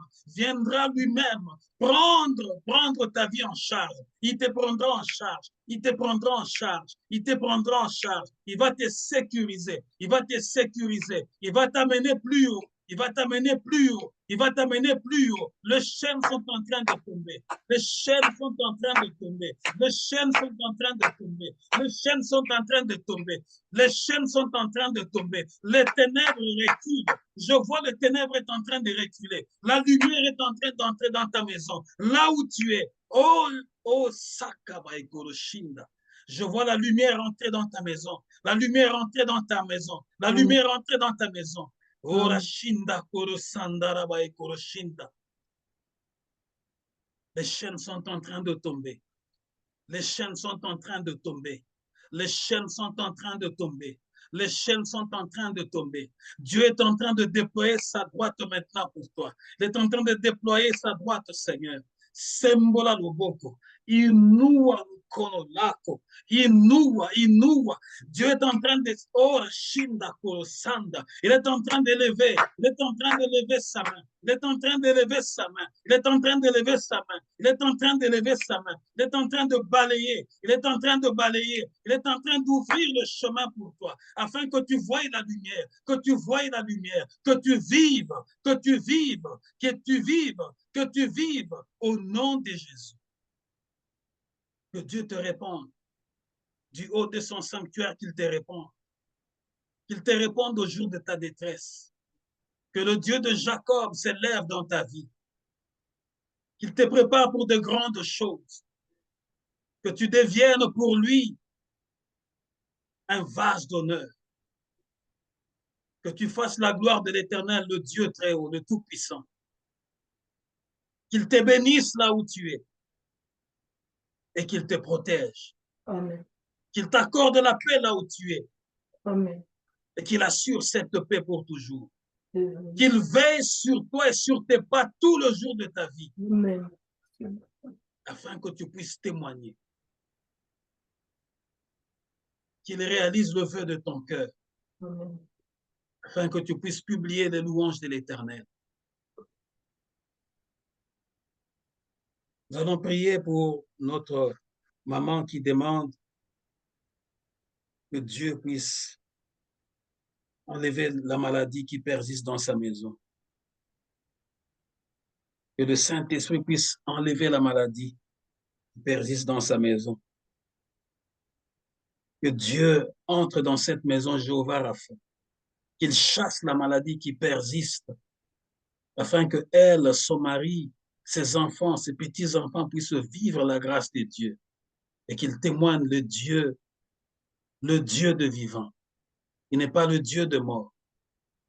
S1: prendre ta vie en charge. Il te prendra en charge. Il te prendra en charge. Il te prendra en charge. Il va te sécuriser. Il va te sécuriser. Il va t'amener plus haut. Il va t'amener plus haut. Il va t'amener plus haut. Les chaînes sont en train de tomber. Les chaînes sont en train de tomber. Les chaînes sont en train de tomber. Les chaînes sont en train de tomber. Les chaînes sont en train de tomber. Les ténèbres reculent. Je vois les ténèbres est en train de reculer. La lumière est en train d'entrer dans ta maison. Là où tu es. Oh, Sakaba et Goroshinda. Je vois la lumière entrer dans ta maison. La lumière entrer dans ta maison. La lumière entrer dans ta maison. Oh, Rashinda, Korosanda, Raba et Koroshinda. Les chaînes sont en train de tomber. Les chaînes sont en train de tomber. Les chaînes sont en train de tomber. Les chaînes sont en train de tomber. Dieu est en train de déployer sa droite maintenant pour toi. Il est en train de déployer sa droite, Seigneur. Sembola loboko. Inua konolako. Inua. Dieu est en train de shinda korosanda. Il est en train d'élever. Il est en train d'élever sa main. Il est en train d'élever sa main. Il est en train d'élever sa main. Il est en train d'élever sa main. Il est en train de balayer. Il est en train de balayer. Il est en train d'ouvrir le chemin pour toi, afin que tu voies la lumière, que tu voies la lumière, que tu vives, que tu vives, que tu vives, que tu vives au nom de Jésus. Que Dieu te réponde. Du haut de son sanctuaire, qu'il te réponde. Qu'il te réponde au jour de ta détresse. Que le Dieu de Jacob s'élève dans ta vie. Qu'il te prépare pour de grandes choses. Que tu deviennes pour lui un vase d'honneur. Que tu fasses la gloire de l'Éternel, le Dieu très haut, le Tout-Puissant. Qu'il te bénisse là où tu es et qu'il te protège.
S2: Amen.
S1: Qu'il t'accorde la paix là où tu es.
S2: Amen.
S1: Et qu'il assure cette paix pour toujours.
S2: Amen.
S1: Qu'il veille sur toi et sur tes pas tout le jour de ta vie.
S2: Amen.
S1: Afin que tu puisses témoigner qu'il réalise le vœu de ton cœur, afin que tu puisses publier les louanges de l'Éternel. Nous allons prier pour notre maman qui demande que Dieu puisse enlever la maladie qui persiste dans sa maison. Que le Saint-Esprit puisse enlever la maladie qui persiste dans sa maison. Que Dieu entre dans cette maison, Jéhovah Rapha, qu'il chasse la maladie qui persiste, afin que elle, son mari, ses enfants, ses petits-enfants puissent vivre la grâce de Dieu et qu'il témoigne le Dieu de vivant. Il n'est pas le Dieu de mort.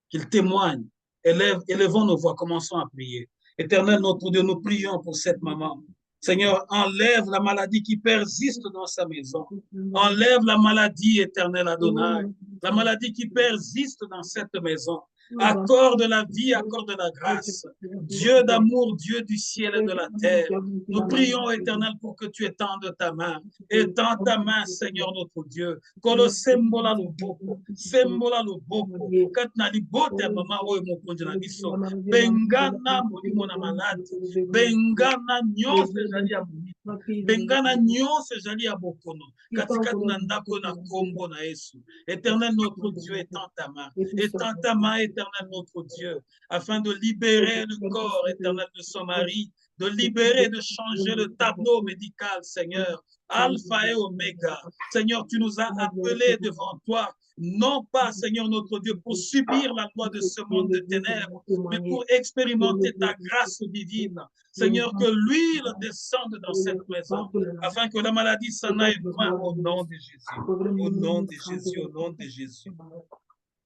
S1: Qu'il témoigne. Élevons nos voix, commençons à prier. Éternel, notre Dieu, nous prions pour cette maman. Seigneur, enlève la maladie qui persiste dans sa maison. Enlève la maladie, éternel Adonai. La maladie qui persiste dans cette maison. Accorde la vie, accorde la grâce. Dieu d'amour, Dieu du ciel et de la terre. Nous prions, éternel, pour que tu étendes ta main. Étends ta main, Seigneur notre Dieu. Kolo sembola luboko. Sembola luboko. Katna libote mama oe mokonde na biso. Bengana molimo na malade. Bengana nyonse ezali ya molimo. Bengana nyonse ezali ya bokono. Katikati na ndako na kombo na Yesu. Éternel notre Dieu, étends ta main. Étends ta main, éternel notre Dieu, afin de libérer le corps éternel de son mari, de libérer, de changer le tableau médical, Seigneur. Alpha et Oméga. Seigneur, tu nous as appelés devant toi, non pas, Seigneur notre Dieu, pour subir la loi de ce monde de ténèbres, mais pour expérimenter ta grâce divine. Seigneur, que l'huile descende dans cette maison, afin que la maladie s'en aille loin au nom de Jésus. Au nom de Jésus, au nom de Jésus.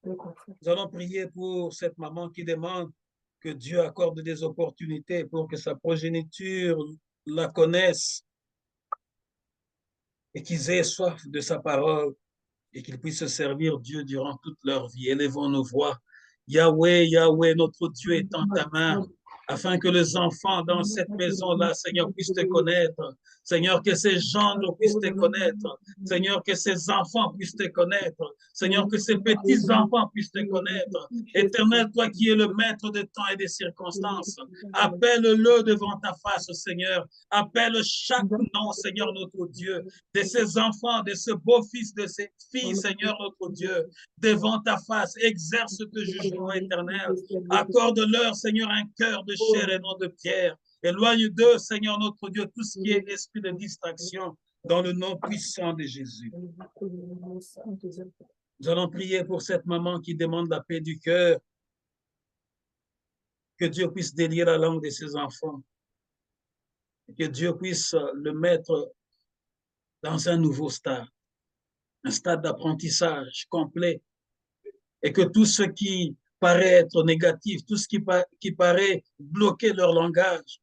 S1: Nous allons prier pour cette maman qui demande que Dieu accorde des opportunités pour que sa progéniture la connaisse et qu'ils aient soif de sa parole et qu'ils puissent servir Dieu durant toute leur vie. Élevons nos voix. Yahweh, Yahweh, notre Dieu, étends ta main afin que les enfants dans cette maison-là, Seigneur, puissent te connaître. Seigneur, que ces gendres puissent te connaître. Seigneur, que ces enfants puissent te connaître. Seigneur, que ces petits-enfants puissent te connaître. Éternel, toi qui es le maître des temps et des circonstances, appelle-le devant ta face, Seigneur. Appelle chaque nom, Seigneur, notre Dieu, de ces enfants, de ce beau-fils, de ces filles, Seigneur, notre Dieu, devant ta face. Exerce ce jugement éternel. Accorde-leur, Seigneur, un cœur de chair et non de pierre. Éloigne d'eux, Seigneur notre Dieu, tout ce qui est esprit de distraction dans le nom puissant de Jésus. Nous allons prier pour cette maman qui demande la paix du cœur. Que Dieu puisse délier la langue de ses enfants. Que Dieu puisse le mettre dans un nouveau stade, un stade d'apprentissage complet. Et que tout ce qui paraît être négatif, tout ce qui paraît bloquer leur langage,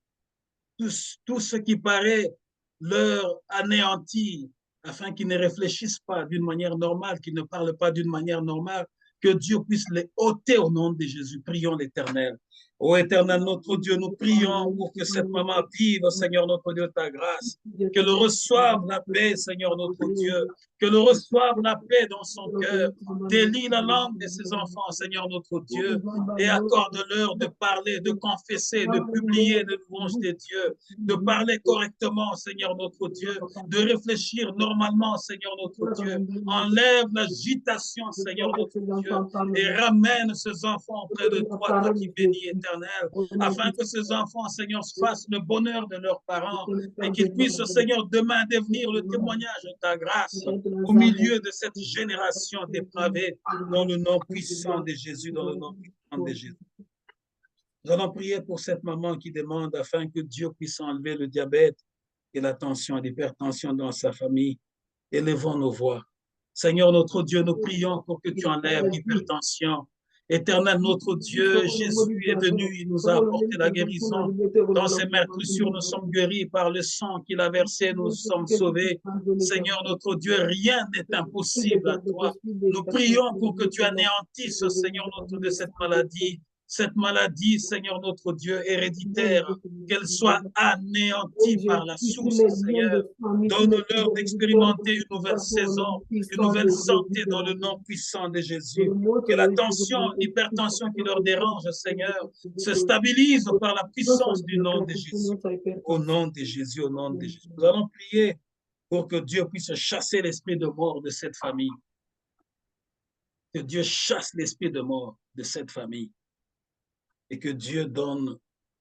S1: tout ce qui paraît leur anéantir, afin qu'ils ne réfléchissent pas d'une manière normale, qu'ils ne parlent pas d'une manière normale, que Dieu puisse les ôter au nom de Jésus. Prions l'Éternel. Ô Éternel, notre Dieu, nous prions pour que cette maman vive, Seigneur, notre Dieu, ta grâce. Qu'elle reçoive la paix, Seigneur, notre Dieu. Qu'elle reçoive la paix dans son cœur. Délie la langue de ses enfants, Seigneur, notre Dieu. Et accorde-leur de parler, de confesser, de publier les louanges de Dieu. De parler correctement, Seigneur, notre Dieu. De réfléchir normalement, Seigneur, notre Dieu. Enlève l'agitation, Seigneur, notre Dieu. Et ramène ces enfants auprès de toi, toi qui bénis, éternel. Afin que ces enfants, Seigneur, fassent le bonheur de leurs parents et qu'ils puissent, Seigneur, demain devenir le témoignage de ta grâce au milieu de cette génération dépravée, dans le nom puissant de Jésus, dans le nom puissant de Jésus. Nous allons prier pour cette maman qui demande afin que Dieu puisse enlever le diabète et la tension et l'hypertension dans sa famille. Élevons nos voix. Seigneur, notre Dieu, nous prions pour que tu enlèves l'hypertension. Éternel, notre Dieu, Jésus est venu, il nous a apporté la guérison. Dans ses meurtrissures, nous sommes guéris par le sang qu'il a versé, nous sommes sauvés. Seigneur, notre Dieu, rien n'est impossible à toi. Nous prions pour que tu anéantisses, Seigneur, notre Dieu, cette maladie. cette maladie, Seigneur notre Dieu, héréditaire, qu'elle soit anéantie par la source, Seigneur. Donne-leur d'expérimenter une nouvelle saison, une nouvelle santé dans le nom puissant de Jésus. Que la tension, l'hypertension qui leur dérange, Seigneur, se stabilise par la puissance du nom de Jésus. Au nom de Jésus, au nom de Jésus. Nous allons prier pour que Dieu puisse chasser l'esprit de mort de cette famille. Que Dieu chasse l'esprit de mort de cette famille. Et que Dieu donne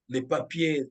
S1: les papiers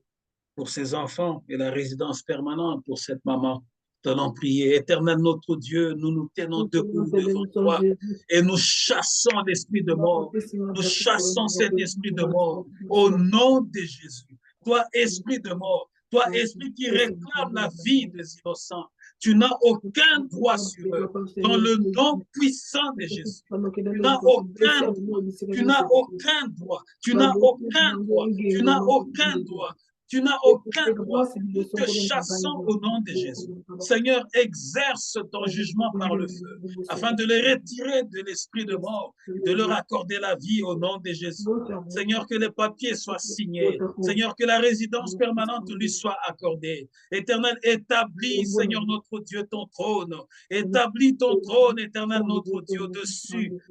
S1: pour ses enfants et la résidence permanente pour cette maman. Nous allons prier. Éternel notre Dieu, nous nous tenons debout devant toi et nous chassons l'esprit de mort. Nous chassons cet esprit de mort au nom de Jésus. Toi, esprit de mort, toi, esprit qui réclame la vie des innocents, tu n'as aucun droit sur eux. Dans le nom puissant de Jésus, tu n'as aucun droit. Tu n'as aucun droit. Tu n'as aucun droit. Tu n'as aucun droit. Tu n'as aucun droit. Nous te chassons au nom de Jésus. Seigneur, exerce ton jugement par le feu, afin de les retirer de l'esprit de mort, de leur accorder la vie au nom de Jésus. Seigneur, que les papiers soient signés. Seigneur, que la résidence permanente lui soit accordée. Éternel, établis, Seigneur notre Dieu, ton trône. Établis ton trône, éternel notre Dieu,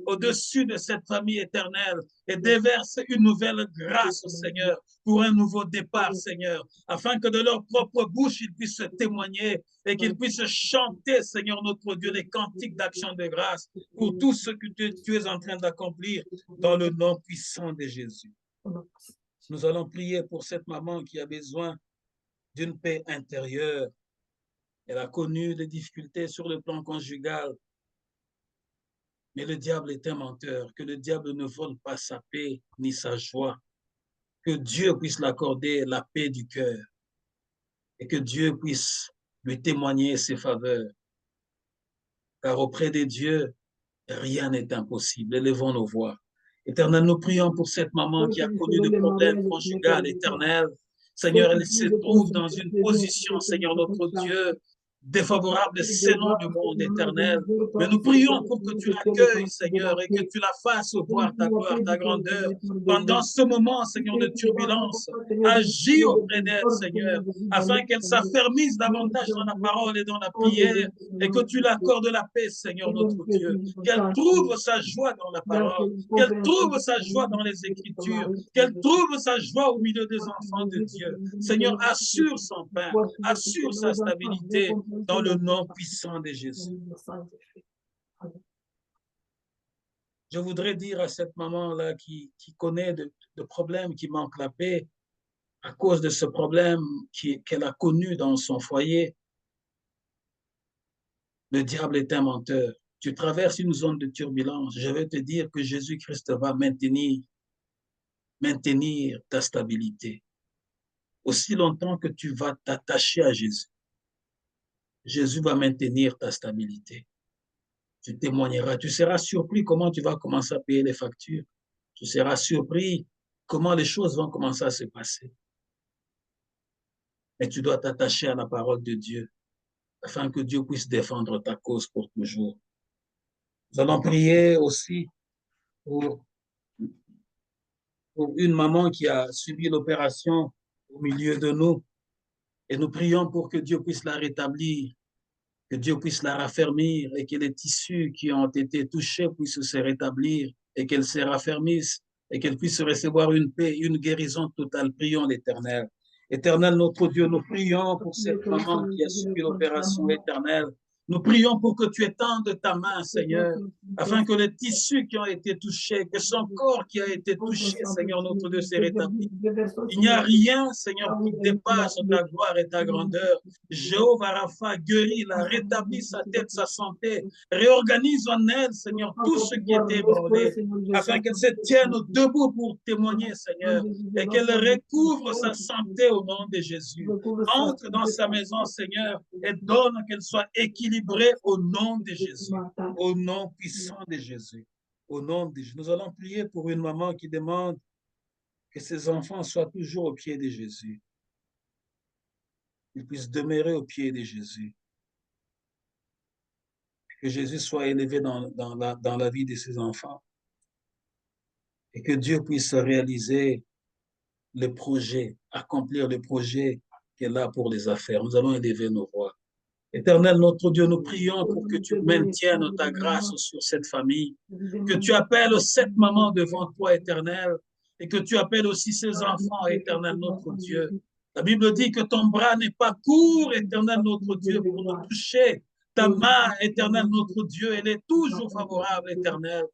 S1: au-dessus de cette famille éternelle, et déverse une nouvelle grâce, Seigneur, pour un nouveau départ, Seigneur, afin que de leur propre bouche, ils puissent témoigner et qu'ils puissent chanter, Seigneur notre Dieu, des cantiques d'action de grâce pour tout ce que tu es en train d'accomplir dans le nom puissant de Jésus. Nous allons prier pour cette maman qui a besoin d'une paix intérieure. Elle a connu des difficultés sur le plan conjugal, mais le diable est un menteur, que le diable ne vole pas sa paix ni sa joie. Que Dieu puisse l'accorder la paix du cœur et que Dieu puisse lui témoigner ses faveurs. Car auprès de Dieu, rien n'est impossible. Élevons nos voix. Éternel, nous prions pour cette maman qui a connu des problèmes conjugaux éternels. Seigneur, elle se trouve dans une position, Seigneur notre Dieu, défavorable selon le monde éternel. Mais nous prions pour que tu l'accueilles, Seigneur, et que tu la fasses voir ta gloire, ta grandeur. Pendant ce moment, Seigneur, de turbulence, agis auprès d'elle, Seigneur, afin qu'elle s'affermisse davantage dans la parole et dans la prière, et que tu l'accordes la paix, Seigneur notre Dieu. Qu'elle trouve sa joie dans la parole, qu'elle trouve sa joie dans les Écritures, qu'elle trouve sa joie au milieu des enfants de Dieu. Seigneur, assure son pain, assure sa stabilité, dans le nom puissant de Jésus. Je voudrais dire à cette maman-là qui connaît de problèmes, qui manque la paix, à cause de ce problème qu'elle a connu dans son foyer, le diable est un menteur. Tu traverses une zone de turbulence. Je vais te dire que Jésus-Christ va maintenir ta stabilité. Aussi longtemps que tu vas t'attacher à Jésus, Jésus va maintenir ta stabilité. Tu témoigneras. Tu seras surpris comment tu vas commencer à payer les factures. Tu seras surpris comment les choses vont commencer à se passer. Mais tu dois t'attacher à la parole de Dieu afin que Dieu puisse défendre ta cause pour toujours. Nous allons prier aussi pour une maman qui a subi l'opération au milieu de nous. Et nous prions pour que Dieu puisse la rétablir, que Dieu puisse la raffermir et que les tissus qui ont été touchés puissent se rétablir et qu'elle se raffermisse et qu'elle puisse recevoir une paix, une guérison totale. Prions l'Éternel. Éternel, notre Dieu, nous prions pour cette maman qui a subi l'opération éternelle. Nous prions pour que tu étendes ta main, Seigneur, afin que les tissus qui ont été touchés, que son corps qui a été touché, Seigneur, notre Dieu, s'est rétabli. Il n'y a rien, Seigneur, qui dépasse ta gloire et ta grandeur. Jéhovah Rapha, guéris-la, rétablis sa tête, sa santé, réorganise en elle, Seigneur, tout ce qui était ébranlé, afin qu'elle se tienne debout pour témoigner, Seigneur, et qu'elle recouvre sa santé au nom de Jésus. Entre dans sa maison, Seigneur, et donne qu'elle soit équilibrée au nom de Jésus, au nom puissant de Jésus. Au nom de Jésus. Nous allons prier pour une maman qui demande que ses enfants soient toujours au pied de Jésus. Ils puissent demeurer au pied de Jésus. Que Jésus soit élevé dans la vie de ses enfants. et que Dieu puisse réaliser le projet, accomplir le projet qu'elle a pour les affaires. Nous allons élever nos voix. Éternel, notre Dieu, nous prions pour que tu maintiennes ta grâce sur cette famille, que tu appelles cette maman devant toi, Éternel, et que tu appelles aussi ses enfants, Éternel, notre Dieu. La Bible dit que ton bras n'est pas court, Éternel, notre Dieu, pour nous toucher. Ta main, Éternel, notre Dieu, elle est toujours favorable, Éternel.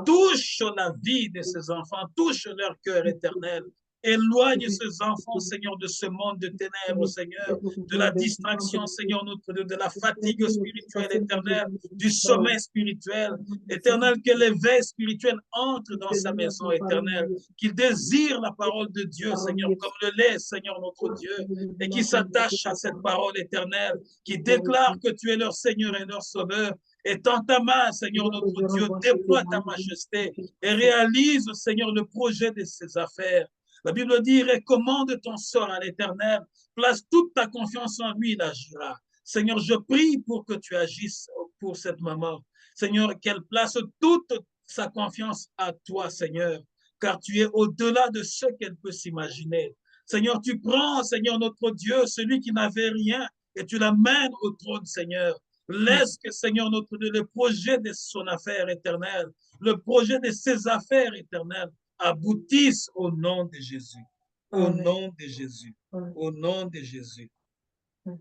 S1: Touche la vie de ces enfants, touche leur cœur, Éternel. Éloigne ces enfants, Seigneur, de ce monde de ténèbres, Seigneur, de la distraction, Seigneur, notre Dieu, de la fatigue spirituelle, éternelle, du sommeil spirituel, éternel, que l'éveil spirituel entre dans sa maison, éternelle, qu'il désire la parole de Dieu, Seigneur, comme le lait, Seigneur, notre Dieu, et qui s'attache à cette parole éternelle, qui déclare que tu es leur Seigneur et leur Sauveur. Étends ta main, Seigneur, notre Dieu, déploie ta majesté et réalise, Seigneur, le projet de ces affaires. La Bible dit, recommande ton sort à l'Éternel, place toute ta confiance en lui, il agira. Seigneur, je prie pour que tu agisses pour cette maman. Seigneur, qu'elle place toute sa confiance à toi, Seigneur, car tu es au-delà de ce qu'elle peut s'imaginer. Seigneur, tu prends, Seigneur, notre Dieu, celui qui n'avait rien, et tu l'amènes au trône, Seigneur. Laisse que, Seigneur, notre Dieu, le projet de son affaire éternelle, le projet de ses affaires éternelles, aboutissent au nom de Jésus. Au nom de Jésus. Au nom de Jésus. Nous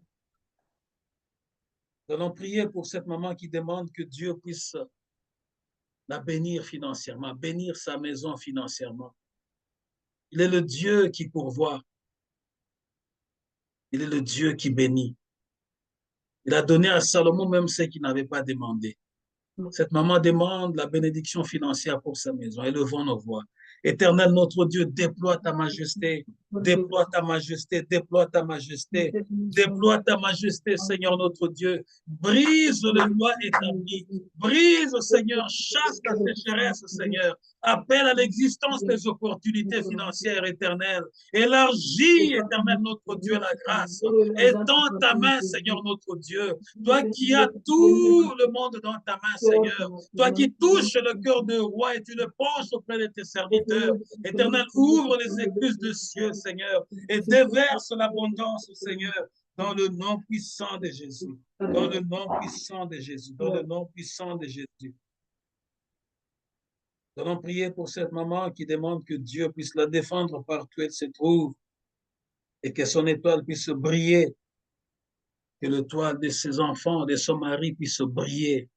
S1: allons prier pour cette maman qui demande que Dieu puisse la bénir financièrement, bénir sa maison financièrement. Il est le Dieu qui pourvoit. Il est le Dieu qui bénit. Il a donné à Salomon même ce qu'il n'avait pas demandé. Cette maman demande la bénédiction financière pour sa maison. Élevons nos voix. Éternel, notre Dieu, déploie ta majesté, déploie ta majesté, déploie ta majesté, déploie ta majesté, Seigneur notre Dieu. Brise les lois établies, brise, Seigneur, chasse la sécheresse, Seigneur. Appelle à l'existence des opportunités financières éternelles. Élargis, éternel notre Dieu, la grâce. Étends ta main, Seigneur notre Dieu. Toi qui as tout le monde dans ta main, Seigneur. Toi qui touches le cœur de roi et tu le penches auprès de tes serviteurs. Éternel, ouvre les écluses de cieux, Seigneur, et déverse l'abondance, Seigneur, dans le nom puissant de Jésus. Dans le nom puissant de Jésus. Dans le nom puissant de Jésus. Nous allons prier pour cette maman qui demande que Dieu puisse la défendre partout où elle se trouve et que son étoile puisse briller, que l'étoile de ses enfants, de son mari puisse briller.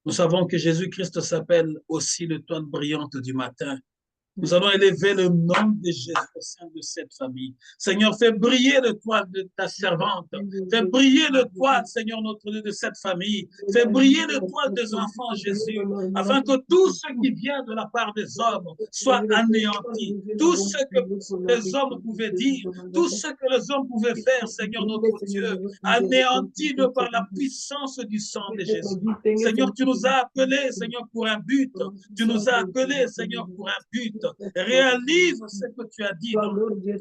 S1: Nous savons que Jésus-Christ s'appelle aussi l'étoile brillante du matin. Nous allons élever le nom de Jésus au sein de cette famille. Seigneur, fais briller l'étoile de ta servante. Fais briller l'étoile, Seigneur, notre Dieu, de cette famille. Fais briller l'étoile des enfants, Jésus, afin que tout ce qui vient de la part des hommes soit anéanti. Tout ce que les hommes pouvaient dire, tout ce que les hommes pouvaient faire, Seigneur, notre Dieu, anéanti de par la puissance du sang de Jésus. Seigneur, tu nous as appelés, Seigneur, pour un but. Tu nous as appelés, Seigneur, pour un but. Réalise ce que tu as dit dans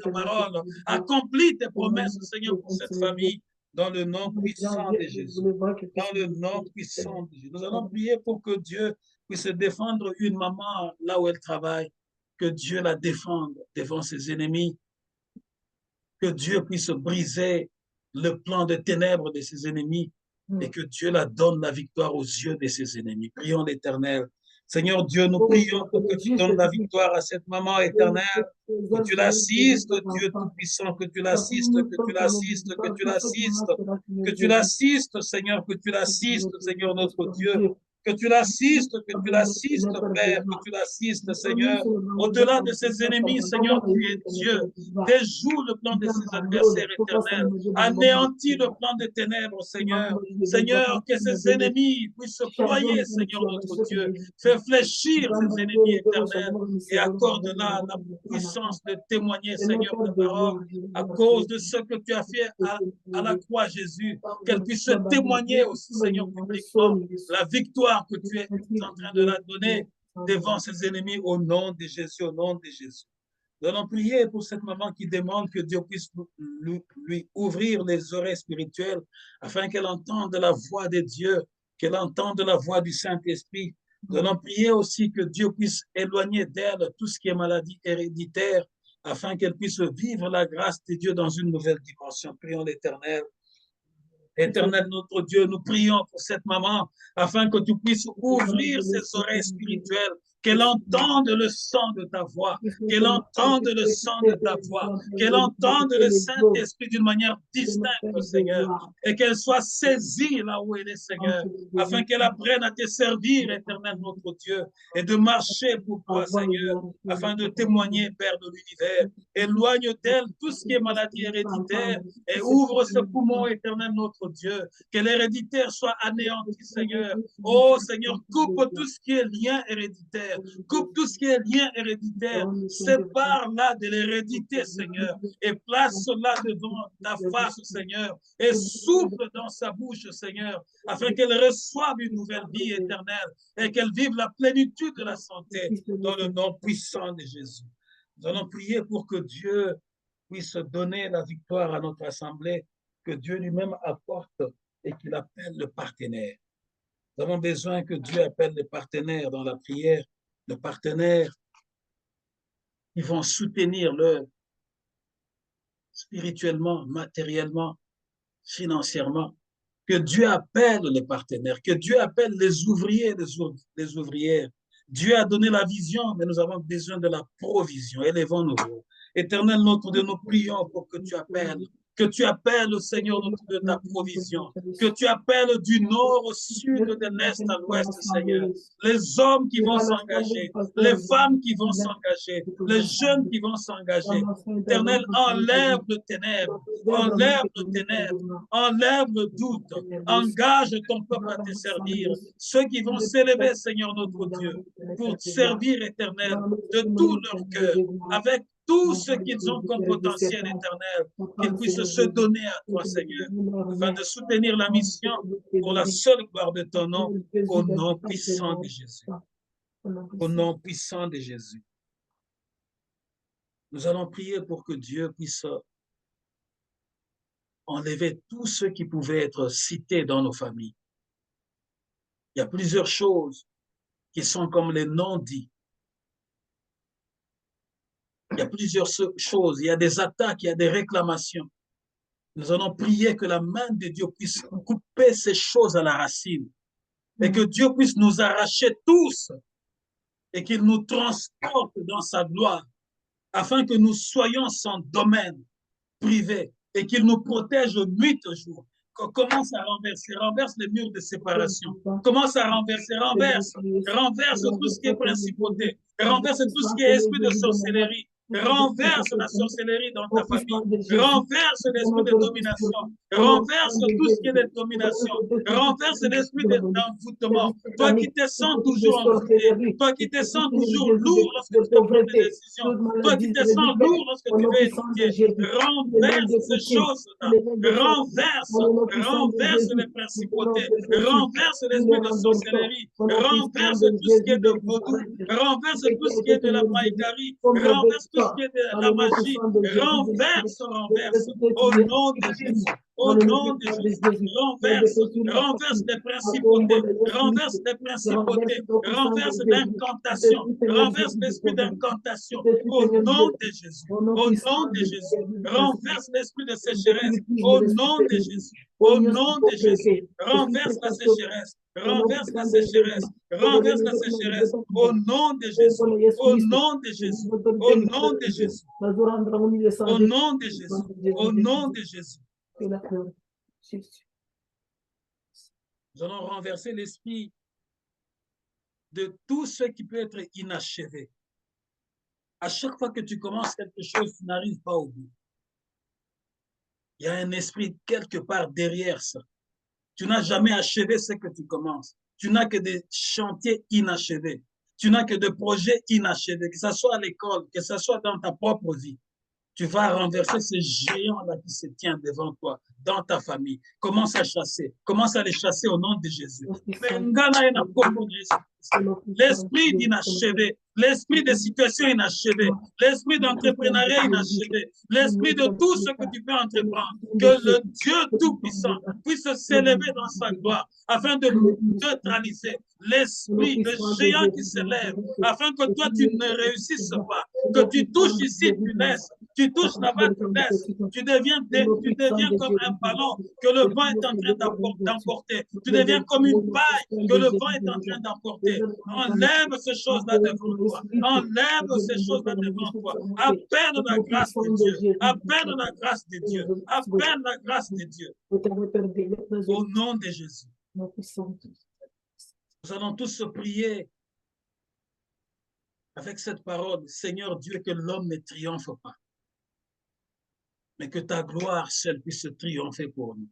S1: ta parole. Accomplis tes promesses, Seigneur, pour cette famille, dans le nom puissant de Jésus. Dans le nom puissant de Jésus. Nous allons prier pour que Dieu puisse défendre une maman là où elle travaille. Que Dieu la défende devant ses ennemis. Que Dieu puisse briser le plan de ténèbres de ses ennemis et que Dieu la donne la victoire aux yeux de ses ennemis. Prions l'Éternel. Seigneur Dieu, nous prions pour que tu donnes la victoire à cette maman éternelle, que tu l'assistes, Dieu Tout-Puissant, que tu l'assistes, que tu l'assistes, que tu l'assistes, que tu l'assistes, Seigneur, que tu l'assistes, Seigneur notre Dieu, que tu l'assistes, Père, que tu l'assistes, Seigneur, au-delà de ses ennemis, Seigneur, tu es Dieu, déjoue le plan de ses adversaires éternels, anéantis le plan des ténèbres, Seigneur, Seigneur, que ses ennemis puissent se ployer, Seigneur notre Dieu, fais fléchir ses ennemis éternels et accorde-la la puissance de témoigner, Seigneur, ta parole, à cause de ce que tu as fait à la croix, Jésus, qu'elle puisse témoigner aussi, Seigneur, publiquement, la victoire que tu es en train de la donner devant ses ennemis au nom de Jésus, au nom de Jésus. Nous allons prier pour cette maman qui demande que Dieu puisse lui ouvrir les oreilles spirituelles afin qu'elle entende la voix de Dieu, qu'elle entende la voix du Saint-Esprit. Nous allons prier aussi que Dieu puisse éloigner d'elle tout ce qui est maladie héréditaire, afin qu'elle puisse vivre la grâce de Dieu dans une nouvelle dimension. Prions l'Éternel. Éternel notre Dieu, nous prions pour cette maman afin que tu puisses ouvrir ses oreilles spirituelles, qu'elle entende le son de ta voix, qu'elle entende le son de ta voix, qu'elle entende le Saint-Esprit d'une manière distincte, Seigneur, et qu'elle soit saisie là où elle est, Seigneur, afin qu'elle apprenne à te servir, Éternel notre Dieu, et de marcher pour toi, Seigneur, afin de témoigner, Père de l'univers. Éloigne d'elle tout ce qui est maladie héréditaire et ouvre ce poumon, Éternel notre Dieu, que l'héréditaire soit anéanti, Seigneur. Oh Seigneur, coupe tout ce qui est lien héréditaire, coupe tout ce qui est lien héréditaire, sépare-la de l'hérédité, Seigneur, et place cela devant ta face, Seigneur, et souffle dans sa bouche, Seigneur, afin qu'elle reçoive une nouvelle vie éternelle et qu'elle vive la plénitude de la santé dans le nom puissant de Jésus. Nous allons prier pour que Dieu puisse donner la victoire à notre assemblée, que Dieu lui-même apporte et qu'il appelle le partenaire. Nous avons besoin que Dieu appelle les partenaires dans la prière, les partenaires qui vont soutenir l'œuvre spirituellement, matériellement, financièrement. Que Dieu appelle les partenaires, que Dieu appelle les ouvriers, les ouvrières. Dieu a donné la vision, mais nous avons besoin de la provision. Élevons-nous. Éternel notre Dieu, nous prions pour que tu appelles, le Seigneur notre Dieu, ta provision, que tu appelles du nord au sud, de l'est à l'ouest, Seigneur, les hommes qui vont s'engager, les femmes qui vont s'engager, les jeunes qui vont s'engager. Éternel, enlève le ténèbre, enlève le ténèbre, enlève le doute, engage ton peuple à te servir, ceux qui vont s'élever, Seigneur notre Dieu, pour te servir, Éternel, de tout leur cœur, avec tout ce qu'ils ont comme potentiel éternel, qu'ils puissent se donner à toi, Seigneur, afin de soutenir la mission pour la seule gloire de ton nom, au nom puissant de Jésus. Au nom puissant de Jésus. Nous allons prier pour que Dieu puisse enlever tout ce qui pouvait être cité dans nos familles. Il y a plusieurs choses qui sont comme les non-dits. Il y a plusieurs choses, il y a des attaques, il y a des réclamations. Nous allons prier que la main de Dieu puisse couper ces choses à la racine et que Dieu puisse nous arracher tous et qu'il nous transporte dans sa gloire afin que nous soyons son domaine privé et qu'il nous protège nuit et jour. Commence à renverse les murs de séparation. Commence à renverse tout ce qui est principauté, renverse tout ce qui est esprit de sorcellerie, renverse la sorcellerie dans ta famille, renverse l'esprit de domination, renverse tout ce qui est de domination, renverse l'esprit d'envoûtement. Toi qui te sens toujours envoûté, toi qui te sens toujours lourd lorsque tu dois prendre des décisions, toi qui te sens lourd lorsque tu veux étudier, renverse ces choses-là, renverse les principautés, renverse l'esprit de sorcellerie, renverse tout ce qui est de vaudou, renverse tout ce qui est de la maïgarie, renverse tout ce qui est de la magie, renverse, au nom de Jésus. Au nom de Jésus, renverse les principautés, renverse l'incantation, renverse l'esprit d'incantation, au nom de Jésus, renverse l'esprit de sécheresse, au nom de Jésus, renverse la sécheresse, renverse la sécheresse, au nom de Jésus, au nom de Jésus, au nom de Jésus, au nom de Jésus, au nom de Jésus. Nous allons renverser l'esprit de tout ce qui peut être inachevé. À chaque fois que tu commences quelque chose, tu n'arrives pas au bout. Il y a un esprit quelque part derrière ça. Tu n'as jamais achevé ce que tu commences. Tu n'as que des chantiers inachevés. Tu n'as que des projets inachevés, que ce soit à l'école, que ce soit dans ta propre vie. Tu vas renverser ce géant-là qui se tient devant toi, dans ta famille. Commence à chasser. Commence à les chasser au nom de Jésus. l'esprit d'inachevé, l'esprit de situations inachevées, l'esprit d'entrepreneuriat inachevé, l'esprit de tout ce que tu peux entreprendre, que le Dieu Tout-Puissant puisse s'élever dans sa gloire afin de neutraliser l'esprit, le géant qui s'élève, afin que toi tu ne réussisses pas, que tu touches ici, tu laisses, tu touches là-bas, tu laisses, tu deviens comme un ballon que le vent est en train d'emporter, tu deviens comme une paille que le vent est en train d'emporter. Enlève ces choses-là devant toi, enlève ces choses-là devant toi, appelle la grâce de Dieu, appelle la grâce de Dieu, appelle la grâce de Dieu, au nom de Jésus. Nous allons tous prier avec cette parole, Seigneur Dieu, que l'homme ne triomphe pas, mais que ta gloire seule puisse triompher pour nous.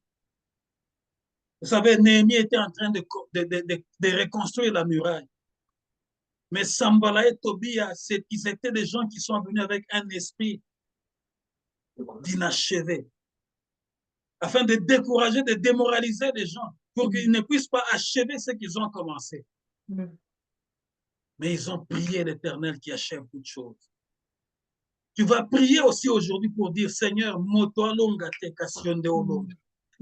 S1: Vous savez, Néhémie était en train de reconstruire la muraille. Mais Sambala et Tobia, ils étaient des gens qui sont venus avec un esprit d'inachevé, afin de décourager, de démoraliser les gens, pour qu'ils ne puissent pas achever ce qu'ils ont commencé. Mais ils ont prié l'Éternel qui achève toutes choses. Tu vas prier aussi aujourd'hui pour dire, Seigneur, que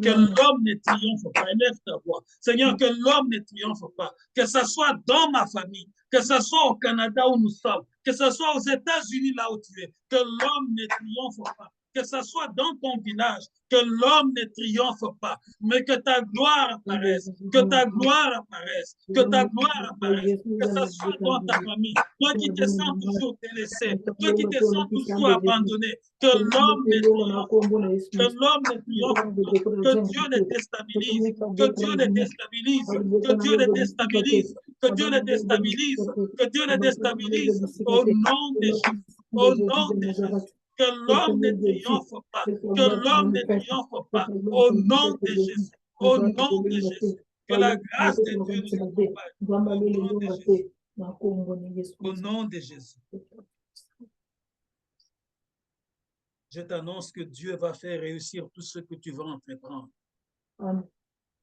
S1: l'homme ne triomphe pas. Élève ta voix. Seigneur, que l'homme ne triomphe pas. Que ce soit dans ma famille, que ce soit au Canada où nous sommes, que ce soit aux États-Unis là où tu es, que l'homme ne triomphe pas. Que ce soit dans ton village, que l'homme ne triomphe pas, mais que ta gloire apparaisse, que ta gloire apparaisse, que ta gloire apparaisse, que ce soit dans ta famille, toi qui te sens toujours délaissé, toi qui te sens toujours abandonné, que l'homme ne triomphe pas, que l'homme ne triomphe pas, que Dieu le déstabilise, que Dieu le déstabilise, que Dieu le déstabilise, que Dieu le déstabilise, que Dieu le déstabilise, au nom de Jésus, au nom de Jésus. Que l'homme ne triomphe pas, que l'homme ne triomphe pas, au nom de Jésus, au nom de Jésus, que la grâce de Dieu nous accompagne, au nom de Jésus, au nom de Jésus. Je t'annonce que Dieu va faire réussir tout ce que tu vas entreprendre. Amen.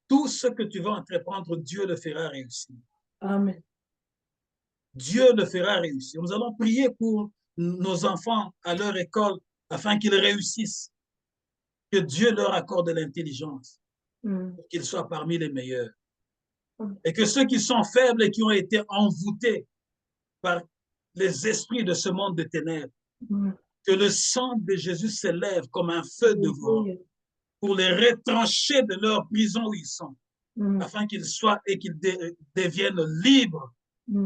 S1: Tout ce que tu vas entreprendre, Dieu le fera réussir.
S2: Amen.
S1: Dieu le fera réussir. Nous allons prier pour nos enfants à leur école afin qu'ils réussissent. Que Dieu leur accorde l'intelligence, pour qu'ils soient parmi les meilleurs. Et que ceux qui sont faibles et qui ont été envoûtés par les esprits de ce monde de ténèbres, que le sang de Jésus s'élève comme un feu de vent pour les retrancher de leur prison où ils sont, afin qu'ils soient et qu'ils deviennent libres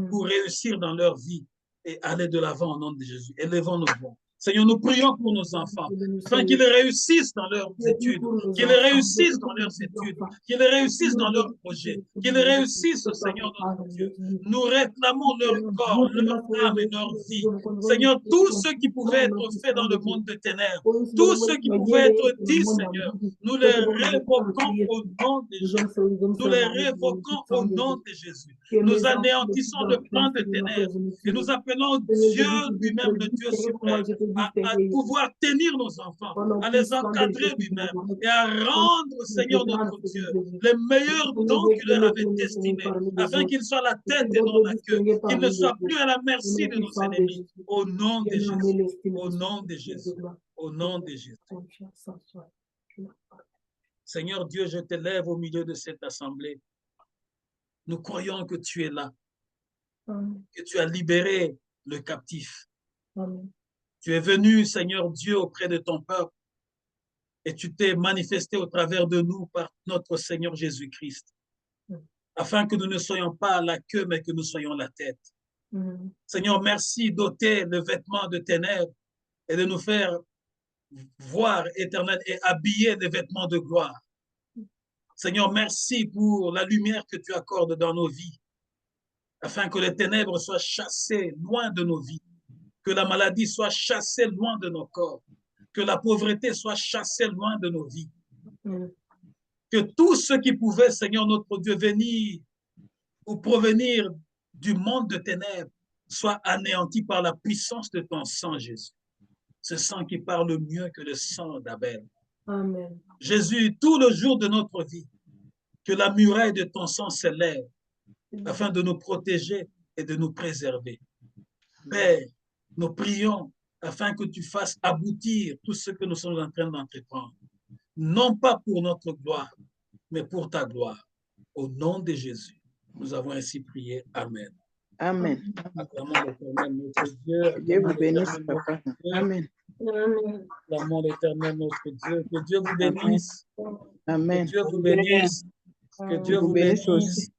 S1: pour réussir dans leur vie et aller de l'avant au nom de Jésus. Élevons nos voix. Seigneur, nous prions pour nos enfants, afin qu'ils réussissent dans leurs études, qu'ils réussissent dans leurs études, qu'ils réussissent dans leurs projets, qu'ils réussissent, Seigneur notre Dieu. Nous réclamons leur corps, leur âme et leur vie. Seigneur, tout ce qui pouvait être fait dans le monde de ténèbres, tout ce qui pouvait être dit, Seigneur, nous les révoquons au nom de Jésus. Nous les révoquons au nom de Jésus. Nous anéantissons le plan de ténèbres et nous appelons Dieu lui-même, le Dieu suprême, à pouvoir tenir nos enfants, à les encadrer lui-même et à rendre, Seigneur notre Dieu, les meilleurs dons qu'il leur avait destinés, afin qu'ils soient la tête et non la queue, qu'ils ne soient plus à la merci de nos ennemis. Au nom de Jésus, au nom de Jésus, au nom de Jésus. Seigneur Dieu, je te lève au milieu de cette assemblée. Nous croyons que tu es là, que tu as libéré le captif. Tu es venu, Seigneur Dieu, auprès de ton peuple et tu t'es manifesté au travers de nous par notre Seigneur Jésus-Christ, afin que nous ne soyons pas la queue, mais que nous soyons la tête. Seigneur, merci d'ôter le vêtement de ténèbres et de nous faire voir, Éternel, et habiller des vêtements de gloire. Seigneur, merci pour la lumière que tu accordes dans nos vies, afin que les ténèbres soient chassées loin de nos vies, que la maladie soit chassée loin de nos corps, que la pauvreté soit chassée loin de nos vies. Que tout ce qui pouvait, Seigneur notre Dieu, venir ou provenir du monde de ténèbres soit anéanti par la puissance de ton sang, Jésus. Ce sang qui parle mieux que le sang d'Abel. Jésus, tout le jour de notre vie, que la muraille de ton sang s'élève afin de nous protéger et de nous préserver. Père, nous prions afin que tu fasses aboutir tout ce que nous sommes en train d'entreprendre, non pas pour notre gloire, mais pour ta gloire. Au nom de Jésus, nous avons ainsi prié. Amen.
S3: Amen.
S1: Acclamons l'Éternel notre Dieu.
S3: Dieu vous bénisse, papa. Amen.
S2: Amen.
S1: Acclamons l'Éternel notre Dieu. Que Dieu vous bénisse.
S3: Amen.
S1: Que Dieu vous bénisse. Que Dieu
S3: vous
S1: vous
S3: bénisse
S1: bénisse.